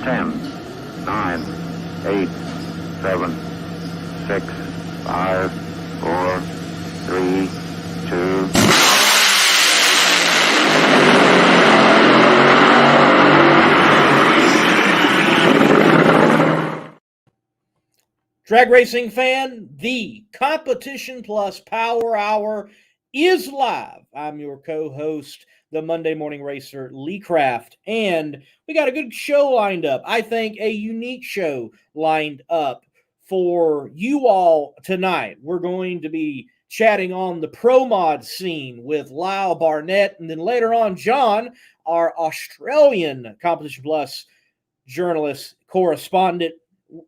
10, 9, 8, 7, 6, 5, 4, 3, 2. Drag racing fan, the Competition Plus Power Hour is live. I'm your co-host, the Monday Morning Racer, Lee Craft, and we got a good show lined up. I think a unique show lined up for you all tonight. We're going to be chatting on the pro mod scene with Lyle Barnett, and then later on, John, our Australian Competition Plus journalist, correspondent,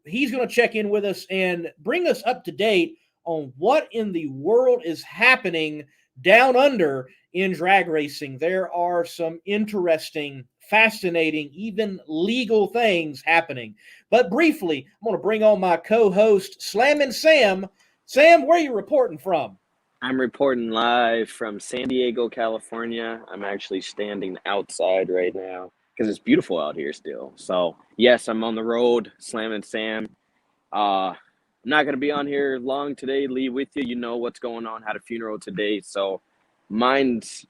he's going to check in with us and bring us up to date on what in the world is happening down under in drag racing. There are some interesting, fascinating, even legal things happening. But briefly, I'm going to bring on my co-host, Slammin' Sam. Sam, where are you reporting from? I'm reporting live from San Diego, California. I'm actually standing outside right now because it's beautiful out here still. So, yes, I'm on the road, Slammin' Sam. I'm not going to be on here long today, Lee, with you. You know what's going on. Had a funeral today. So, mine's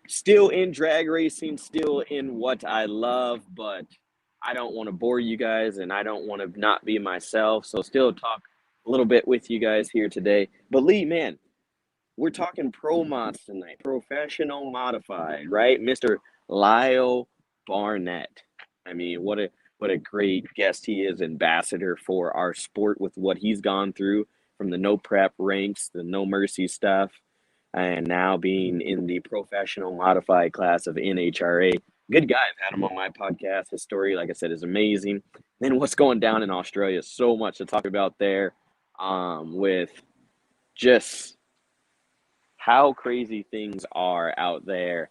still in drag racing, still in what I love, but I don't want to bore you guys and I don't want to not be myself. So, still talk a little bit with you guys here today. But, Lee, man, we're talking pro mods tonight, professional modified, right? Mr. Lyle Barnett. I mean, what a great guest he is, ambassador for our sport with what he's gone through from the no prep ranks, the no mercy stuff, and now being in the professional modified class of NHRA. Good guy. I've had him on my podcast. His story, like I said, is amazing. Then what's going down in Australia, so much to talk about there, with just how crazy things are out there.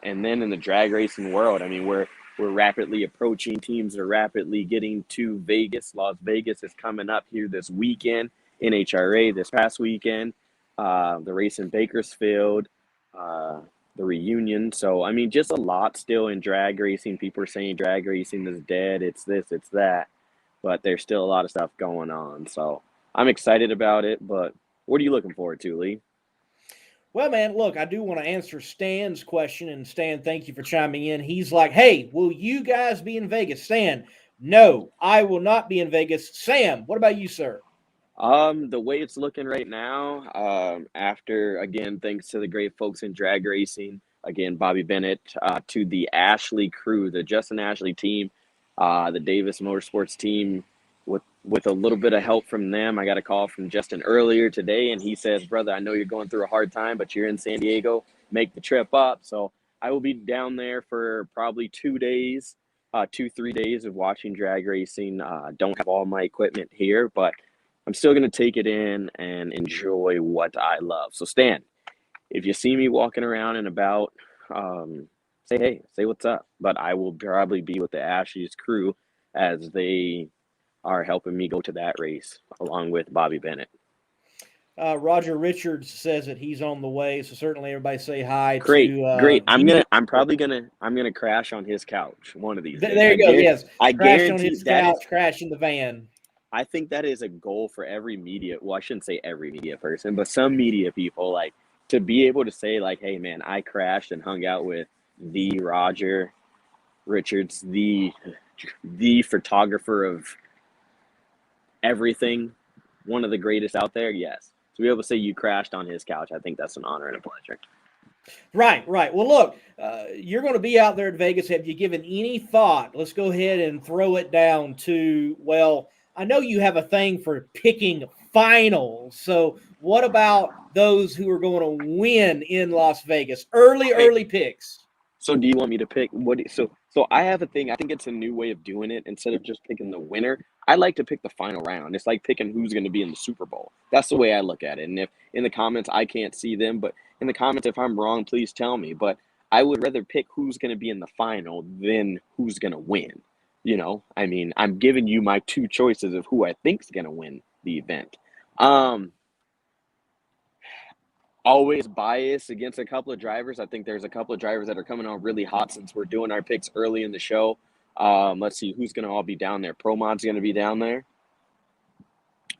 And then in the drag racing world, I mean, we're rapidly approaching, teams are rapidly getting to Vegas. Las Vegas is coming up here this weekend. NHRA this past weekend. The race in Bakersfield, the reunion. So, I mean, just a lot still in drag racing. People are saying drag racing is dead. It's this, it's that. But there's still a lot of stuff going on. So I'm excited about it. But what are you looking forward to, Lee? Well, man, look, I do want to answer Stan's question, and Stan, thank you for chiming in. He's like, hey, will you guys be in Vegas? Stan, no, I will not be in Vegas. Sam, what about you, sir? The way it's looking right now, after, again, thanks to the great folks in drag racing, again, Bobby Bennett, to the Ashley crew, the Justin Ashley team, the Davis Motorsports team, with a little bit of help from them. I got a call from Justin earlier today, and he says, brother, I know you're going through a hard time, but you're in San Diego, make the trip up. So I will be down there for probably 2 days, 3 days of watching drag racing. Don't have all my equipment here, but I'm still going to take it in and enjoy what I love. So Stan, if you see me walking around and about, say hey, say what's up. But I will probably be with the Ashley's crew as they are helping me go to that race along with Bobby Bennett. Roger Richards says that he's on the way, so certainly everybody say hi. Great. I'm probably gonna gonna crash on his couch one of these days. There you go. Yes, I crash guarantee on his that couch, crash in the van. I think that is a goal for every media. Well, I shouldn't say every media person, but some media people, like, to be able to say, like, hey man, I crashed and hung out with the Roger Richards, the photographer of everything, one of the greatest out there. Yes, to be able to say you crashed on his couch, I think that's an honor and a pleasure. Right. Well, look, you're going to be out there at Vegas. Have you given any thought? Let's go ahead and throw it down to, well, I know you have a thing for picking finals. So what about those who are going to win in Las Vegas? Early picks. So do you want me to pick so I have a thing. I think it's a new way of doing it. Instead of just picking the winner, I like to pick the final round. It's like picking who's going to be in the Super Bowl. That's the way I look at it. And if in the comments, I can't see them, but in the comments, if I'm wrong, please tell me. But I would rather pick who's going to be in the final than who's going to win. You know, I mean, I'm giving you my two choices of who I think is going to win the event. Always biased against a couple of drivers. I think there's a couple of drivers that are coming on really hot since we're doing our picks early in the show. Let's see who's going to all be down there. ProMod's going to be down there.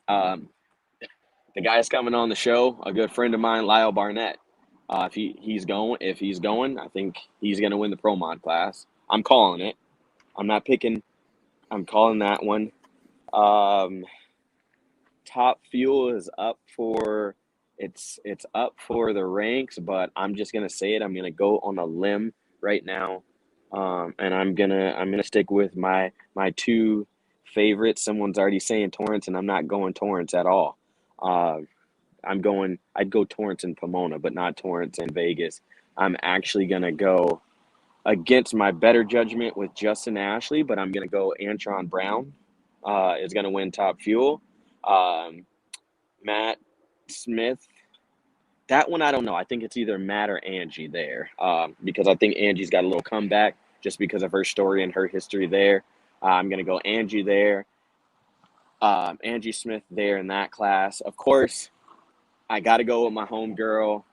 The guy's coming on the show, a good friend of mine, Lyle Barnett. If he's going, I think he's going to win the ProMod class. I'm calling it. I'm not picking. I'm calling that one. Top Fuel is up for it's up for the ranks, but I'm just gonna say it. I'm gonna go on a limb right now, and I'm gonna stick with my two favorites. Someone's already saying Torrance, and I'm not going Torrance at all. I'd go Torrance in Pomona, but not Torrance in Vegas. I'm actually gonna go against my better judgment with Justin Ashley, but I'm gonna go Antron Brown is gonna win Top Fuel. Matt Smith, that one I don't know. I think it's either Matt or Angie there, because I think Angie's got a little comeback just because of her story and her history there. I'm gonna go Angie there, Angie Smith there in that class. Of course, I got to go with my home girl,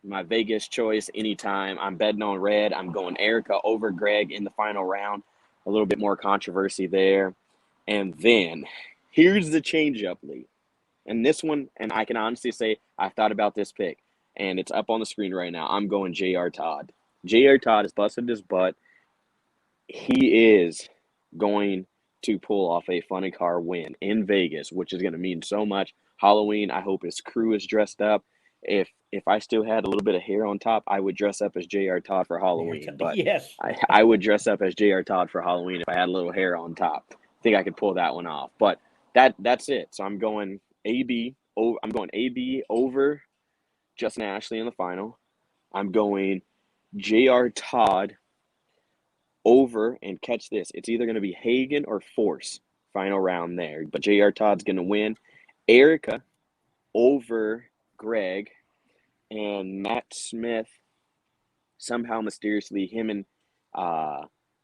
my Vegas choice anytime. I'm betting on red. I'm going Erica over Greg in the final round. A little bit more controversy there. And then here's the changeup lead. And this one, and I can honestly say I've thought about this pick, and it's up on the screen right now. I'm going J.R. Todd. J.R. Todd has busted his butt. He is going to pull off a funny car win in Vegas, which is going to mean so much. Halloween, I hope his crew is dressed up. If I still had a little bit of hair on top, I would dress up as J.R. Todd for Halloween. But yes, I would dress up as J.R. Todd for Halloween if I had a little hair on top. I think I could pull that one off. But that's it. So I'm going AB over Justin Ashley in the final. I'm going J.R. Todd over, and catch this, it's either going to be Hagen or Force final round there, but J.R. Todd's going to win. Erica over Greg, and Matt Smith, somehow mysteriously, him and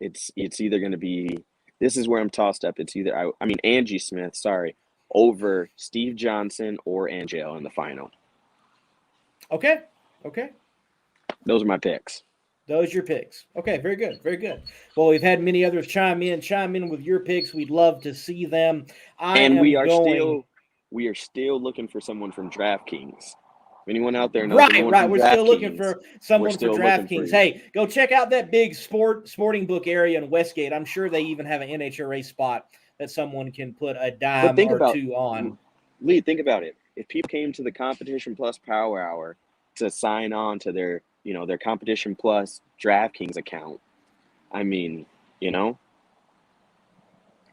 it's either going to be, this is where I'm tossed up. It's either Angie Smith, sorry, over Steve Johnson or Angel in the final. Okay. Those are my picks. Those are your picks. Okay, very good, very good. Well, we've had many others chime in with your picks. We'd love to see them. We are still looking for someone from DraftKings. Anyone out there knows right. We're still looking for someone for DraftKings. Hey, go check out that big sporting book area in Westgate. I'm sure they even have an NHRA spot that someone can put a dime or two on. Lee, think about it. If people came to the Competition Plus Power Hour to sign on to their Competition Plus DraftKings account,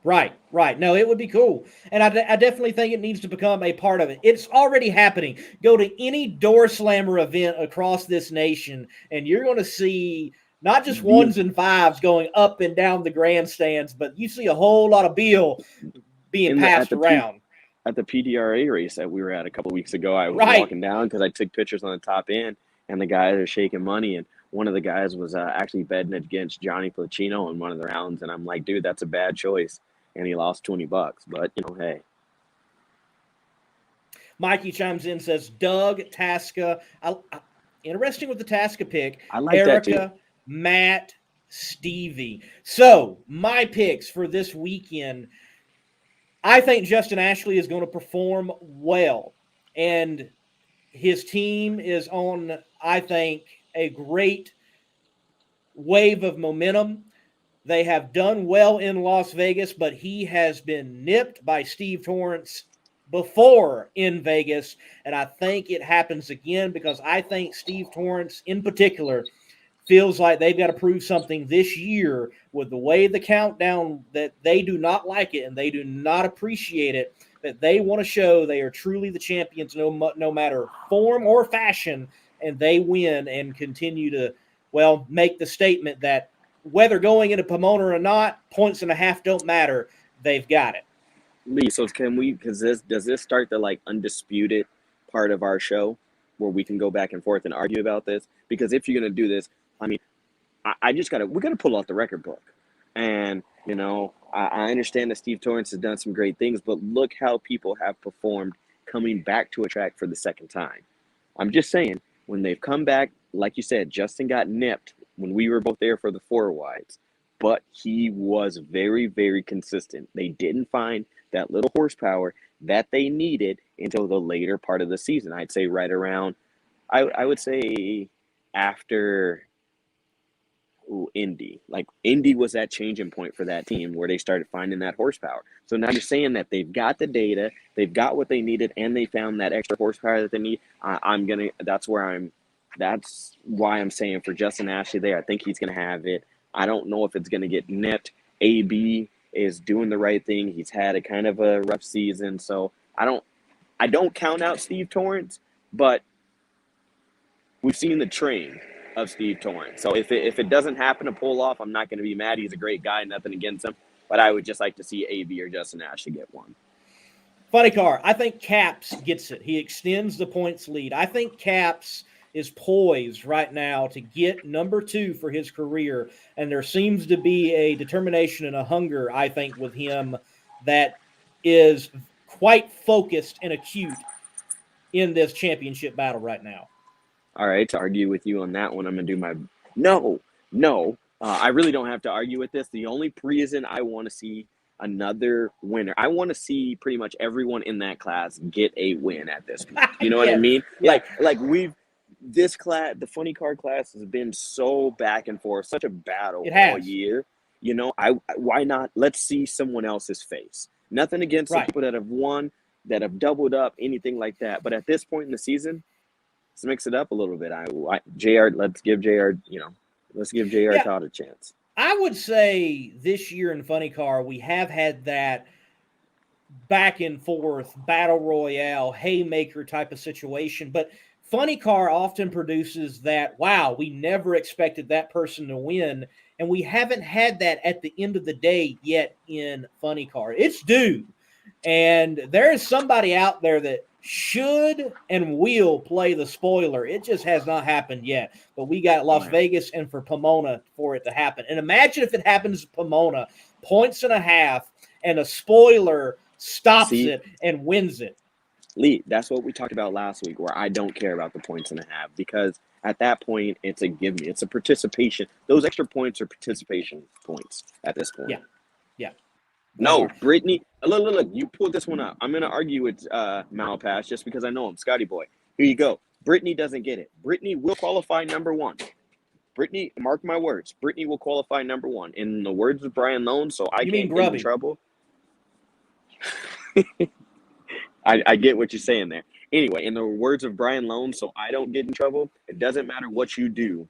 Right. No, it would be cool. And I definitely think it needs to become a part of it. It's already happening. Go to any door slammer event across this nation, and you're going to see not just ones and fives going up and down the grandstands, but you see a whole lot of bill being passed around. At the PDRA race that we were at a couple of weeks ago, I was walking down because I took pictures on the top end, and the guys are shaking money, and one of the guys was actually betting against Johnny Placino in one of the rounds, and I'm like, dude, that's a bad choice. And he lost $20, but hey. Mikey chimes in, says Doug, Tasca. Interesting with the Tasca pick. I like Erica, that too. Matt, Stevie. So my picks for this weekend, I think Justin Ashley is going to perform well, and his team is on, I think, a great wave of momentum. They have done well in Las Vegas, but he has been nipped by Steve Torrance before in Vegas, and I think it happens again because I think Steve Torrance in particular feels like they've got to prove something this year with the way the countdown, that they do not like it and they do not appreciate it, that they want to show they are truly the champions no matter form or fashion, and they win and continue to, make the statement that whether going into Pomona or not, 1.5 points don't matter. They've got it. Lee, so does this start the undisputed part of our show where we can go back and forth and argue about this? Because if you're going to do this, we're going to pull out the record book. And, I understand that Steve Torrance has done some great things, but look how people have performed coming back to a track for the second time. I'm just saying, when they've come back, like you said, Justin got nipped when we were both there for the four wides. but he was very, very consistent. They didn't find that little horsepower that they needed until the later part of the season. I'd say right around, I would say after Indy. Like Indy was that changing point for that team where they started finding that horsepower. So now you're saying that they've got the data, they've got what they needed, and they found that extra horsepower that they need. That's why I'm saying for Justin Ashley there, I think he's gonna have it. I don't know if it's gonna get nipped. AB is doing the right thing. He's had a kind of a rough season, so I don't count out Steve Torrance, but we've seen the train of Steve Torrance. So if it doesn't happen to pull off, I'm not going to be mad. He's a great guy, nothing against him. But I would just like to see AB or Justin Ashley get one. Funny car. I think Caps gets it. He extends the points lead. I think Caps is poised right now to get number 2 for his career. And there seems to be a determination and a hunger, I think, with him that is quite focused and acute in this championship battle right now. All right, to argue with you on that one, I'm going to do my no. I really don't have to argue with this. The only reason I want to see another winner, I want to see pretty much everyone in that class get a win at this point. You know what I mean? Yeah. Like this class, the funny car class has been so back and forth, such a battle all year. You know, why not? Let's see someone else's face. Nothing against the people that have won, that have doubled up, anything like that. But at this point in the season, let's mix it up a little bit. Let's give JR Todd a chance. I would say this year in Funny Car, we have had that back and forth battle royale, haymaker type of situation. But Funny Car often produces that, wow, we never expected that person to win. And we haven't had that at the end of the day yet in Funny Car. It's due. And there is somebody out there that should and will play the spoiler. It just has not happened yet. But we got Las Vegas and for Pomona for it to happen. And imagine if it happens to Pomona, 1.5 points, and a spoiler stops it and wins it. Lee, that's what we talked about last week, where I don't care about the 1.5 points because at that point, it's a give me. It's a participation. Those extra points are participation points at this point. Yeah. No, Brittany, look, you pulled this one up. I'm going to argue with Malpass just because I know him, Scotty boy. Here you go. Brittany doesn't get it. Brittany will qualify number 1. Brittany, mark my words, Brittany will qualify number 1. In the words of Brian Lone, so I can't get in trouble. I get what you're saying there. Anyway, in the words of Brian Lone, so I don't get in trouble, it doesn't matter what you do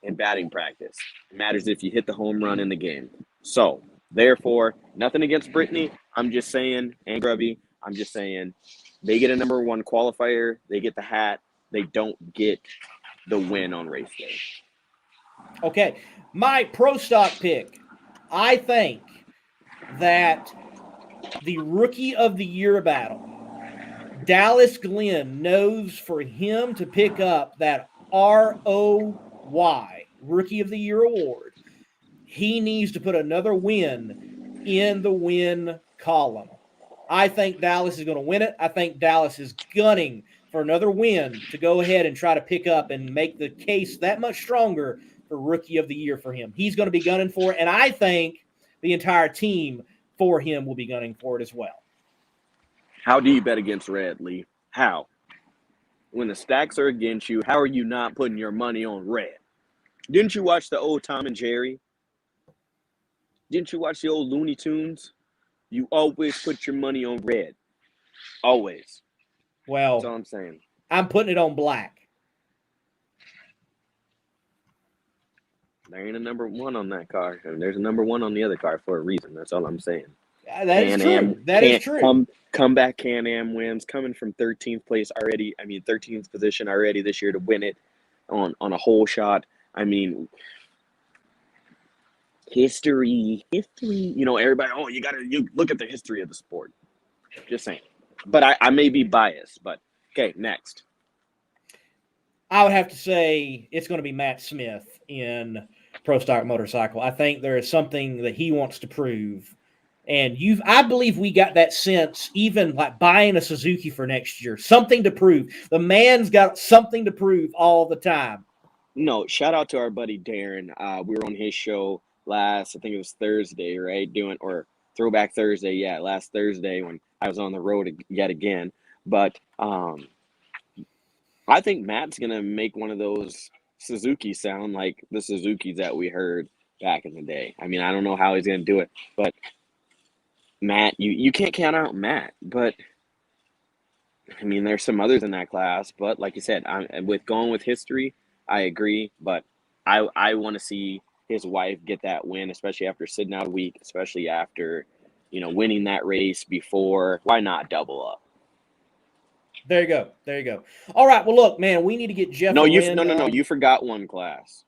in batting practice. It matters if you hit the home run in the game. So, therefore, nothing against Brittany. I'm just saying, and Grubby, I'm just saying, they get a number 1 qualifier. They get the hat. They don't get the win on race day. Okay. My pro stock pick, I think that the Rookie of the Year battle, Dallas Glenn knows for him to pick up that ROY, Rookie of the Year award, he needs to put another win in the win column. I think Dallas is going to win it. I think Dallas is gunning for another win to go ahead and try to pick up and make the case that much stronger for Rookie of the Year for him. He's going to be gunning for it, and I think the entire team for him will be gunning for it as well. How do you bet against Red, Lee? How? When the stacks are against you, how are you not putting your money on Red? Didn't you watch the old Tom and Jerry? Didn't you watch the old Looney Tunes? You always put your money on Red. Always. Well, that's all I'm saying. I'm putting it on black. There ain't a number 1 on that car. And there's a number 1 on the other car for a reason. That's all I'm saying. That is true. That is true. Comeback Can-Am wins, coming from 13th place already. 13th position already this year to win it on a whole shot. I mean, history. You know, everybody, you look at the history of the sport. Just saying. But I may be biased. But, okay, next. I would have to say it's going to be Matt Smith in Pro Stock Motorcycle. I think there is something that he wants to prove. And I believe we got that sense even like buying a Suzuki for next year. Something to prove. The man's got something to prove all the time. No, shout out to our buddy Darren. We were on his show I think it was Thursday, right? Or Throwback Thursday, yeah, last Thursday when I was on the road yet again. But I think Matt's gonna make one of those Suzuki sound like the Suzukis that we heard back in the day. I mean, I don't know how he's gonna do it, but Matt, you can't count out Matt. But I mean, there's some others in that class. But like you said, with going with history, I agree. But I want to see his wife get that win, especially after sitting out a week, especially after winning that race before. Why not double up? There you go. There you go. All right. Well, look, man, we need to get Jeff. No, you forgot one class.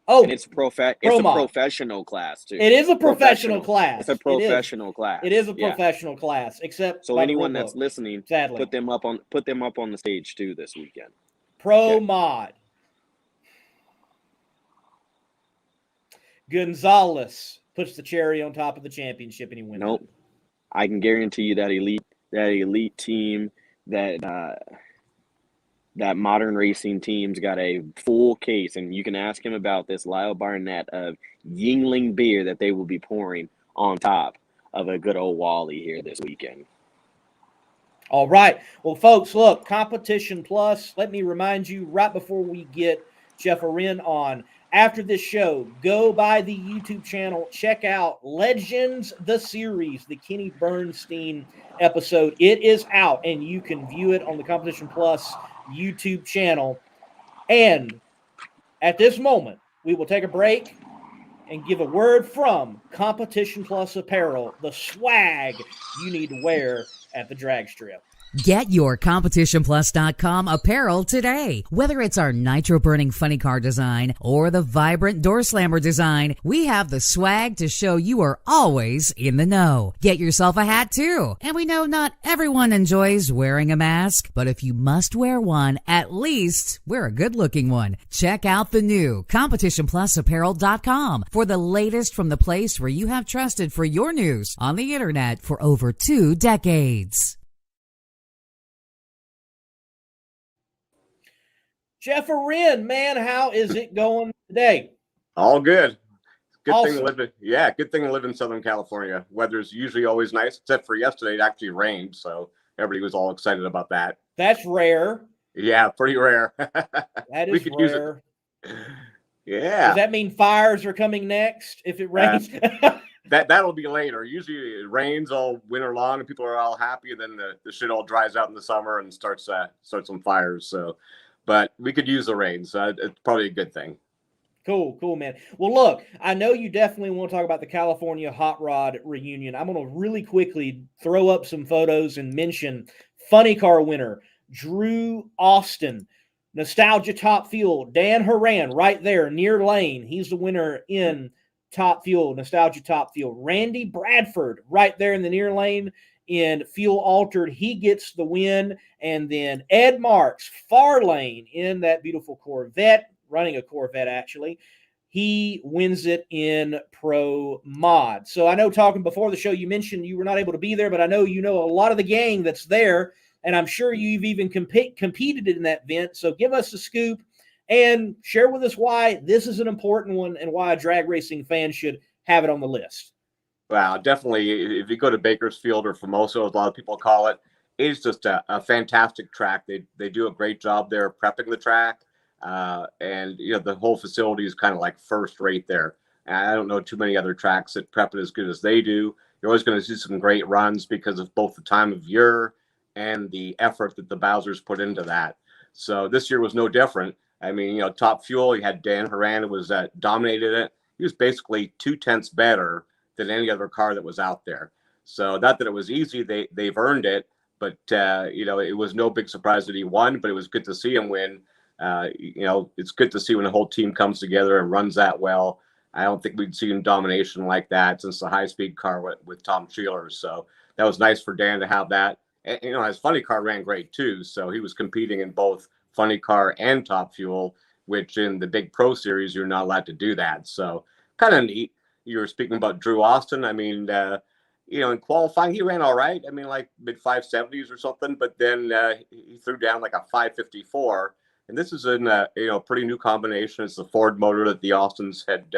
Oh, and it's a professional class too. It is a professional class. It's a professional class. It is a professional class. Except so anyone that's listening, sadly, put them up on the stage too this weekend. Pro Mod. Gonzalez puts the cherry on top of the championship, and he wins. Nope. I can guarantee you that elite team, that modern racing team's got a full case, and you can ask him about this Lyle Barnett of Yingling beer that they will be pouring on top of a good old Wally here this weekend. All right. Well, folks, look, Competition Plus, let me remind you right before we get Jeff Arend on, after this show, go by the YouTube channel, check out Legends, the series, the Kenny Bernstein episode. It is out, and you can view it on the Competition Plus YouTube channel. And at this moment, we will take a break and give a word from Competition Plus Apparel, the swag you need to wear at the drag strip. Get your CompetitionPlus.com apparel today. Whether it's our nitro-burning funny car design or the vibrant door slammer design, we have the swag to show you are always in the know. Get yourself a hat too. And we know not everyone enjoys wearing a mask, but if you must wear one, at least wear a good-looking one. Check out the new CompetitionPlusApparel.com for the latest from the place where you have trusted for your news on the internet for over 2 decades. Jeff Arend, man, how is it going today? All good. Good awesome. Thing to live in. Yeah, good thing to live in Southern California. Weather's usually always nice, except for yesterday. It actually rained, so everybody was all excited about that. That's rare. Yeah, pretty rare. That is rare. Yeah. Does that mean fires are coming next if it rains? That'll be later. Usually it rains all winter long, and people are all happy, and then the shit all dries out in the summer and starts some fires. So. But we could use the rain, so it's probably a good thing. Cool, man. Well, look, I know you definitely want to talk about the California Hot Rod reunion. I'm going to really quickly throw up some photos and mention funny car winner Drew Austin, Nostalgia Top Fuel, Dan Horan right there near lane. He's the winner in Top Fuel, Nostalgia Top Fuel. Randy Bradford right there in the near lane. In Fuel Altered, he gets the win. And then Ed Marks, far lane in that beautiful Corvette, running a Corvette actually, he wins it in Pro Mod. So I know talking before the show, you mentioned you were not able to be there, but I know you know a lot of the gang that's there, and I'm sure you've even competed in that event. So give us a scoop and share with us why this is an important one and why a drag racing fan should have it on the list. Wow, definitely. If you go to Bakersfield or Famoso, as a lot of people call it, it's just a fantastic track. They do a great job there prepping the track, and the whole facility is kind of like first rate there. And I don't know too many other tracks that prep it as good as they do. You're always going to see some great runs because of both the time of year and the effort that the Bowsers put into that. So this year was no different. I mean, Top Fuel, you had Dan Horan who was dominated it. He was basically 2/10 better than any other car that was out there. So not that it was easy, they've earned it, but it was no big surprise that he won, but it was good to see him win. It's good to see when the whole team comes together and runs that well. I don't think we'd seen domination like that since the high-speed car with Tom Sheeler. So that was nice for Dan to have that. And, his funny car ran great too. So he was competing in both funny car and Top Fuel, which in the big pro series, you're not allowed to do that. So kind of neat. You were speaking about Drew Austin. I mean, in qualifying, he ran all right. I mean, like mid 570s or something, but then he threw down like a 554. And this is in a pretty new combination. It's the Ford motor that the Austins had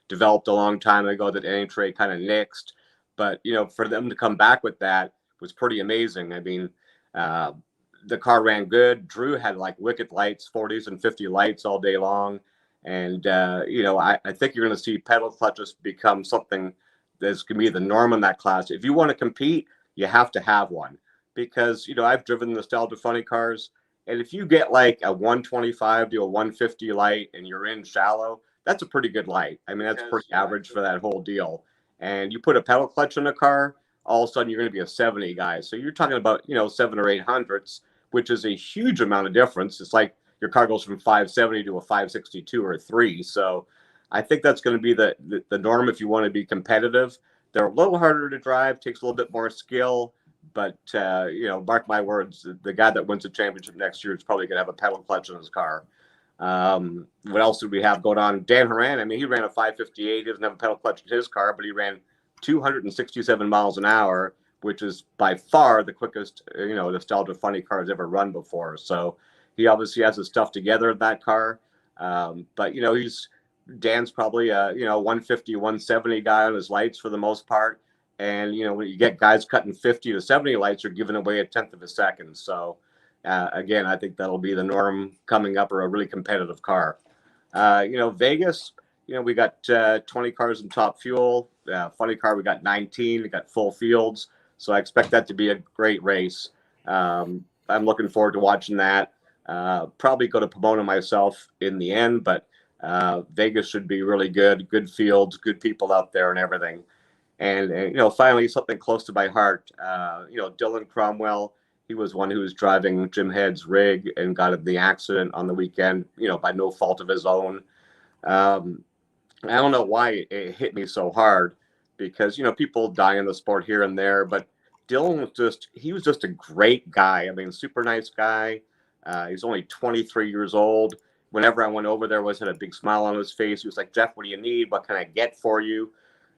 developed a long time ago that NHRA kind of nixed. But, for them to come back with that was pretty amazing. I mean, the car ran good. Drew had like wicked lights, 40s and 50 lights all day long. And, I think you're going to see pedal clutches become something that's going to be the norm in that class. If you want to compete, you have to have one. Because, I've driven nostalgia funny cars. And if you get like a 125 to a 150 light and you're in shallow, that's a pretty good light. I mean, that's pretty average for that whole deal. And you put a pedal clutch in a car, all of a sudden you're going to be a 70 guy. So you're talking about, 7 or 800s, which is a huge amount of difference. It's like your car goes from 570 to a 562 or a 3. So I think that's going to be the norm if you want to be competitive. They're a little harder to drive, takes a little bit more skill. But, mark my words, the guy that wins the championship next year is probably going to have a pedal clutch in his car. What else did we have going on? Dan Horan, I mean, he ran a 558. He doesn't have a pedal clutch in his car, but he ran 267 miles an hour, which is by far the quickest, nostalgia funny car has ever run before. So he obviously has his stuff together in that car. But, Dan's probably a, 150, 170 guy on his lights for the most part. And, when you get guys cutting 50 to 70 lights, you're giving away a tenth of a second. So, again, I think that'll be the norm coming up, or a really competitive car. Vegas, we got 20 cars in top fuel. Funny car, we got 19. We got full fields. So I expect that to be a great race. I'm looking forward to watching that. Probably go to Pomona myself in the end, but Vegas should be really good. Good fields, good people out there and everything. And finally, something close to my heart, Dylan Cromwell, he was one who was driving Jim Head's rig and got in the accident on the weekend, by no fault of his own. I don't know why it hit me so hard, because, people die in the sport here and there, but Dylan was just a great guy. I mean, super nice guy. He's only 23 years old. Whenever I went over there, always had a big smile on his face. He was like, Jeff, what do you need? What can I get for you?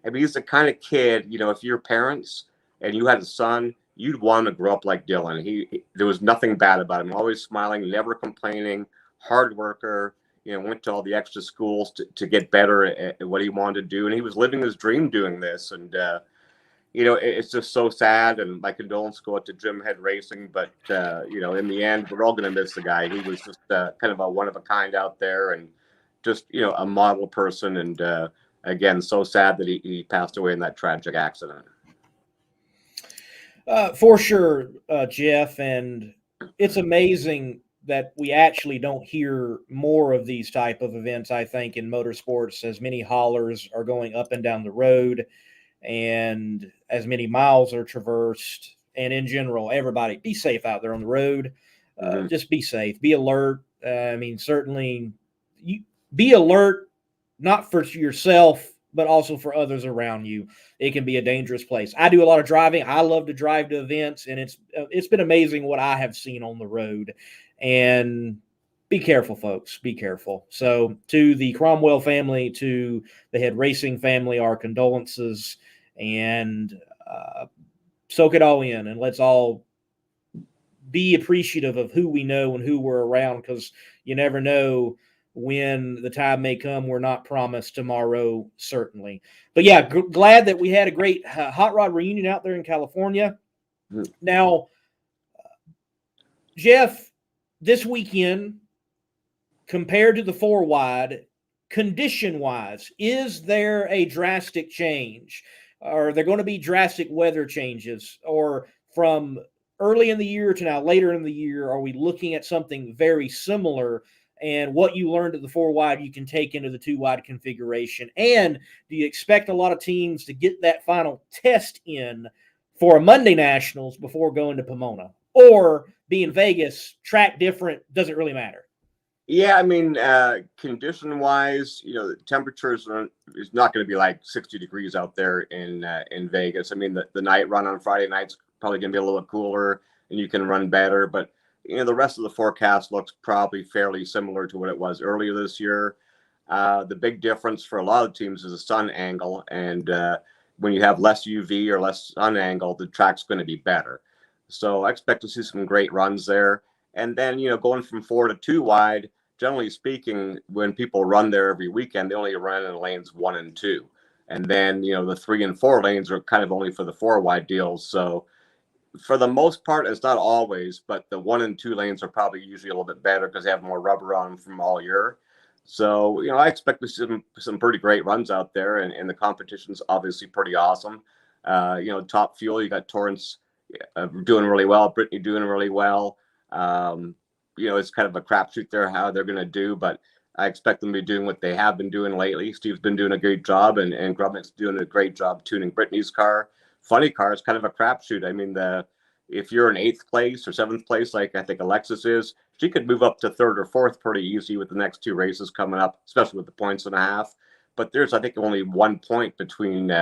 I mean, he's the kind of kid, if you're parents and you had a son, you'd want to grow up like Dylan. There was nothing bad about him. Always smiling, never complaining, hard worker, went to all the extra schools to get better at what he wanted to do. And he was living his dream doing this. And, it's just so sad. And my condolences go out to Jim Head Racing. But, in the end, we're all going to miss the guy. He was just kind of a one of a kind out there, and just, a model person. And, again, so sad that he passed away in that tragic accident. For sure, Jeff. And it's amazing that we actually don't hear more of these type of events, I think, in motorsports, as many haulers are going up and down the road and as many miles are traversed. And in general, everybody be safe out there on the road. Just be safe, be alert. I mean, certainly you be alert, not for yourself, but also for others around you. It can be a dangerous place. I do a lot of driving. I love to drive to events, and it's been amazing what I have seen on the road. And be careful, folks. Be careful. So to the Cromwell family, to the Head Racing family, our condolences, and soak it all in, and let's all be appreciative of who we know and who we're around, because you never know when the time may come. We're not promised tomorrow, certainly. But yeah, glad that we had a great hot rod reunion out there in California. Now, Jeff, this weekend, compared to the 4-wide, condition-wise, is there a drastic change? Are there going to be drastic weather changes? Or from early in the year to now later in the year, are we looking at something very similar? And what you learned at the 4-wide, you can take into the 2-wide configuration. And do you expect a lot of teams to get that final test in for a Monday Nationals before going to Pomona? Or being Vegas, track different, doesn't really matter? Yeah, I mean, condition-wise, the temperatures is not going to be like 60 degrees out there in Vegas. I mean, the night run on Friday night's probably going to be a little cooler, and you can run better. But the rest of the forecast looks probably fairly similar to what it was earlier this year. The big difference for a lot of teams is the sun angle, and when you have less UV or less sun angle, the track's going to be better. So I expect to see some great runs there. And then, going from 4 to 2 wide, generally speaking, when people run there every weekend, they only run in lanes 1 and 2. And then, the 3 and 4 lanes are kind of only for the 4-wide deals. So for the most part, it's not always, but the 1 and 2 lanes are probably usually a little bit better because they have more rubber on them from all year. So, I expect to see some pretty great runs out there, and the competition's obviously pretty awesome. Top fuel, you got Torrance doing really well, Brittany doing really well. It's kind of a crapshoot there how they're going to do, but I expect them to be doing what they have been doing lately. Steve's been doing a great job, and Grubnick's doing a great job tuning Brittany's car. Funny car is kind of a crapshoot. I mean, if you're in 8th place or 7th place, like I think Alexis is, she could move up to 3rd or 4th pretty easy with the next 2 races coming up, especially with the points and a half. But there's, I think, only 1 point between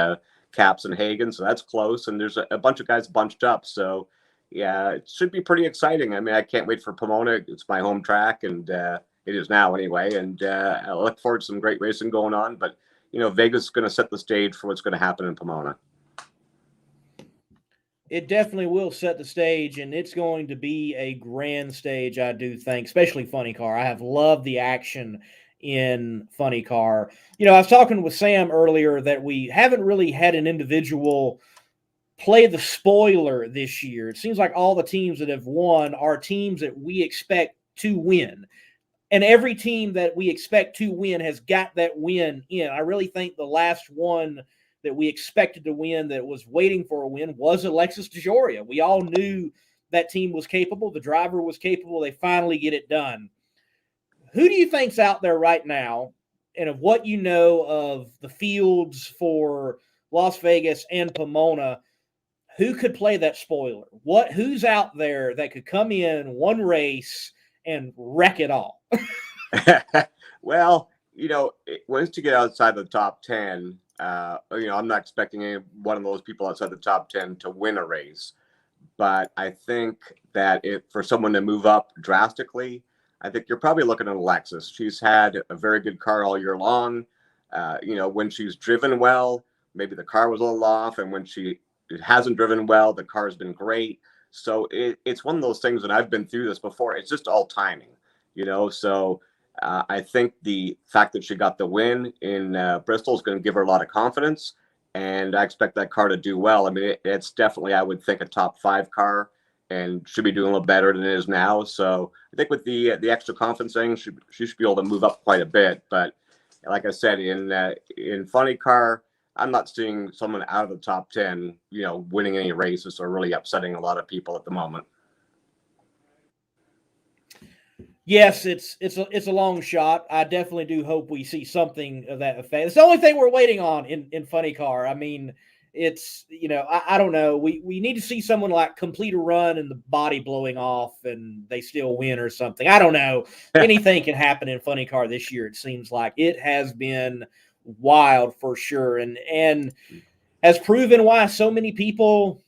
Caps and Hagen, so that's close. And there's a bunch of guys bunched up. So, yeah, it should be pretty exciting. I mean, I can't wait for Pomona. It's my home track, and it is now anyway. And I look forward to some great racing going on. But, Vegas is going to set the stage for what's going to happen in Pomona. It definitely will set the stage, and it's going to be a grand stage, I do think, especially Funny Car. I have loved the action in Funny Car. I was talking with Sam earlier that we haven't really had an individual play the spoiler this year. It seems like all the teams that have won are teams that we expect to win. And every team that we expect to win has got that win in. I really think the last one that we expected to win that was waiting for a win was Alexis DeJoria. We all knew that team was capable. The driver was capable. They finally get it done. Who do you think's out there right now, and of what you know of the fields for Las Vegas and Pomona, who could play that spoiler? Who's out there that could come in one race and wreck it all? Well, once you get outside the top 10, I'm not expecting any one of those people outside the top 10 to win a race. But I think that for someone to move up drastically, I think you're probably looking at Alexis. She's had a very good car all year long. When she's driven well, maybe the car was a little off. And when she hasn't driven well, the car's been great. So it's one of those things, and I've been through this before. It's just all timing, So I think the fact that she got the win in Bristol is going to give her a lot of confidence, and I expect that car to do well. I mean, it's definitely, I would think, a top 5 car, and should be doing a little better than it is now. So I think with the extra confidence thing, she should be able to move up quite a bit. But like I said, in Funny Car, I'm not seeing someone out of the top 10, winning any races or really upsetting a lot of people at the moment. Yes, it's a long shot. I definitely do hope we see something of that effect. It's the only thing we're waiting on in Funny Car. I mean, it's, I don't know. We need to see someone like complete a run and the body blowing off and they still win or something. I don't know. Anything can happen in Funny Car this year. It seems like it has been wild for sure, and has proven why so many people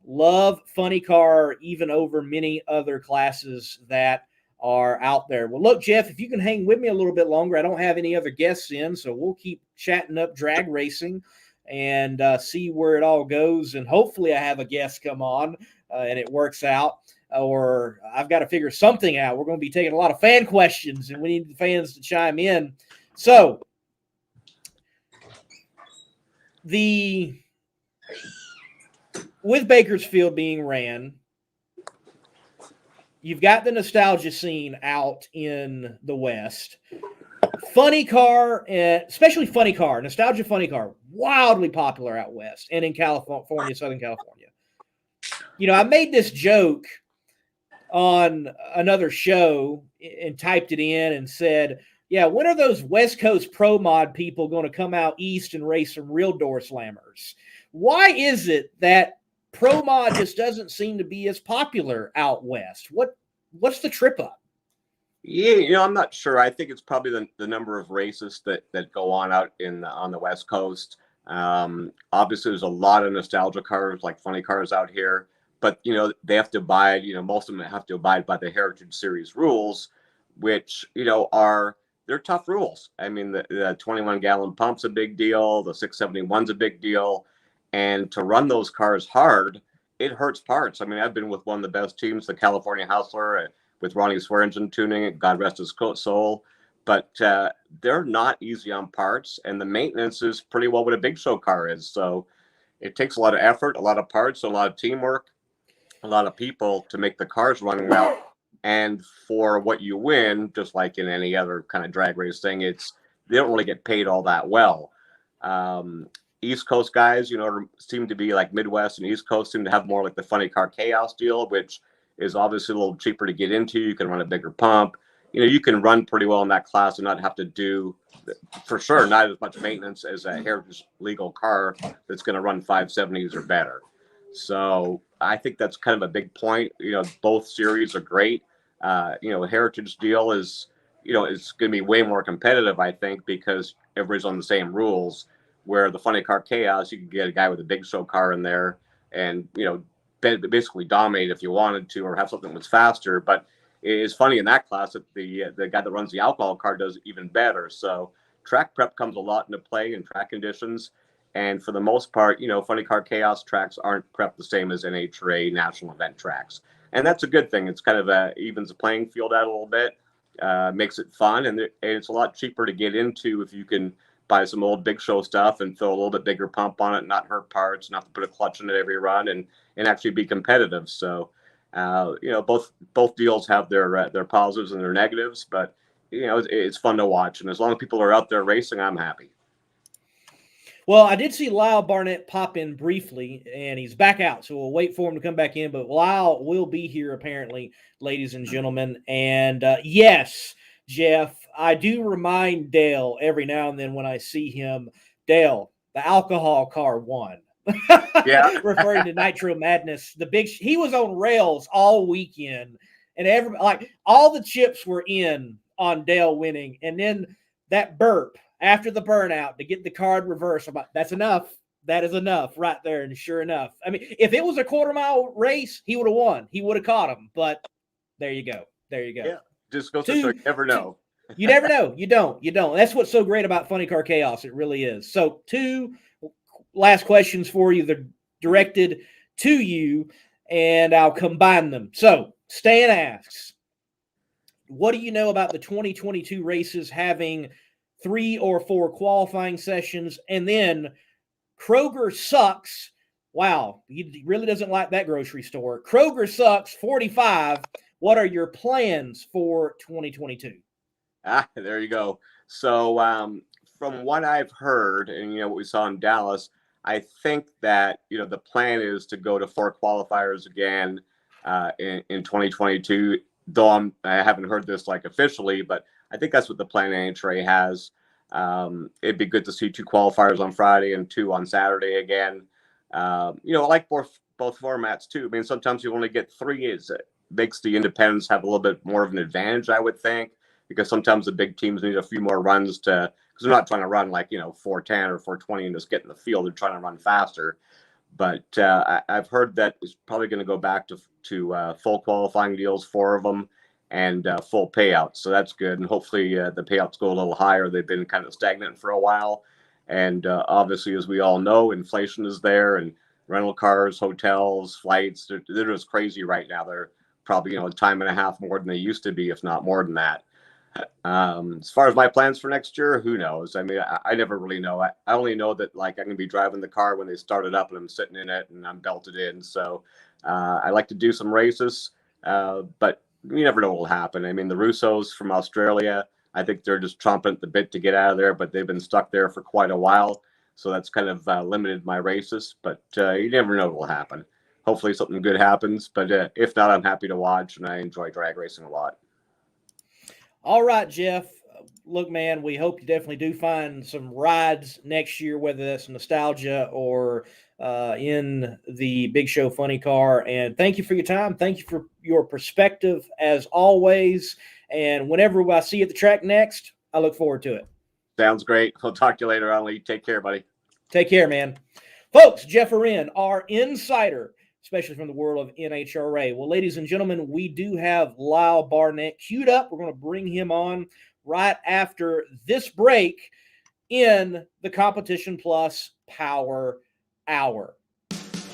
love Funny Car even over many other classes that are out there. Well, look, Jeff, if you can hang with me a little bit longer, I don't have any other guests in, so we'll keep chatting up drag racing and see where it all goes. And hopefully I have a guest come on and it works out, or I've got to figure something out. We're going to be taking a lot of fan questions, and we need the fans to chime in. So with Bakersfield being ran, you've got the nostalgia scene out in the West. Funny Car, especially Funny Car, nostalgia Funny Car, wildly popular out West and in California, Southern California. I made this joke on another show and typed it in and said, yeah, when are those West Coast Pro Mod people going to come out East and race some real door slammers? Why is it that Pro Mod just doesn't seem to be as popular out West? What's the trip up? Yeah, I'm not sure. I think it's probably the number of races that go on out on the West Coast. Obviously, there's a lot of nostalgia cars, like Funny Cars out here, but they have to abide. Most of them have to abide by the Heritage Series rules, which they're tough rules. I mean, the 21-gallon pump's a big deal. The 671's a big deal. And to run those cars hard, it hurts parts. I mean, I've been with one of the best teams, the California Hustler, with Ronnie Swearingen tuning it, God rest his soul. But they're not easy on parts, and the maintenance is pretty well what a big show car is. So it takes a lot of effort, a lot of parts, a lot of teamwork, a lot of people to make the cars run well. And for what you win, just like in any other kind of drag race thing, they don't really get paid all that well. East Coast guys, seem to be like Midwest and East Coast seem to have more like the Funny Car Chaos deal, which is obviously a little cheaper to get into. You can run a bigger pump. You can run pretty well in that class and not have to do, for sure, not as much maintenance as a heritage legal car that's going to run 570s or better. So I think that's kind of a big point. Both series are great. Heritage deal is, it's going to be way more competitive, I think, because everybody's on the same rules. Where the Funny Car Chaos, you can get a guy with a big show car in there and, basically dominate if you wanted to, or have something that's faster. But it's funny in that class that the guy that runs the alcohol car does even better. So track prep comes a lot into play in track conditions. And for the most part, Funny Car Chaos tracks aren't prepped the same as NHRA national event tracks. And that's a good thing. It's kind of evens the playing field out a little bit, makes it fun. And it's a lot cheaper to get into if you can buy some old big show stuff and throw a little bit bigger pump on it, not hurt parts, not to put a clutch in it every run, and actually be competitive. So, both deals have their positives and their negatives, but it's fun to watch. And as long as people are out there racing, I'm happy. Well, I did see Lyle Barnett pop in briefly, and he's back out, so we'll wait for him to come back in. But Lyle will be here, apparently, ladies and gentlemen. And yes, Jeff, I do remind Dale every now and then when I see him, Dale, the alcohol car won. Yeah. Referring to Nitro Madness. He was on rails all weekend, and all the chips were in on Dale winning. And then that burp after the burnout to get the card reversed. I'm like, that's enough. That is enough right there. And sure enough, I mean, if it was a quarter-mile race, he would have won. He would have caught him. But there you go. Yeah. Just goes to show you never know. You never know. You don't. That's what's so great about Funny Car Chaos. It really is. So 2 last questions for you. They're directed to you, and I'll combine them. So Stan asks, what do you know about the 2022 races having 3 or 4 qualifying sessions? And then Kroger sucks. Wow, he really doesn't like that grocery store. Kroger sucks 45. What are your plans for 2022? There you go. So from what I've heard and what we saw in Dallas, I think that the plan is to go to 4 qualifiers again in 2022. Though I haven't heard this officially, but I think that's what the plan NHRA has. It'd be good to see 2 qualifiers on Friday and 2 on Saturday again. I like both formats too. I mean, sometimes you only get 3. It makes the independents have a little bit more of an advantage, I would think, because sometimes the big teams need a few more runs because they're not trying to run 410 or 420 and just get in the field. They're trying to run faster. But I've heard that it's probably going to go back to full qualifying deals, 4 of them, and full payouts. So that's good. And hopefully the payouts go a little higher. They've been kind of stagnant for a while. And obviously, as we all know, inflation is there, and rental cars, hotels, flights, they're just crazy right now. They're probably, a time and a half more than they used to be, if not more than that. As far as my plans for next year, who knows? I mean, I never really know. I only know that I'm going to be driving the car when they start it up and I'm sitting in it and I'm belted in. So I like to do some races, but you never know what will happen. I mean, the Russos from Australia, I think they're just chomping at the bit to get out of there, but they've been stuck there for quite a while. So that's kind of limited my races, but you never know what will happen. Hopefully something good happens, but if not, I'm happy to watch, and I enjoy drag racing a lot. All right, Jeff. Look, man, we hope you definitely do find some rides next year, whether that's nostalgia or in the Big Show Funny Car. And thank you for your time. Thank you for your perspective, as always. And whenever I see you at the track next, I look forward to it. Sounds great. I'll talk to you later on, Lee. Take care, buddy. Take care, man. Folks, Jeff Arend, our insider, especially from the world of NHRA. Well, ladies and gentlemen, we do have Lyle Barnett queued up. We're going to bring him on right after this break in the Competition Plus Power Hour.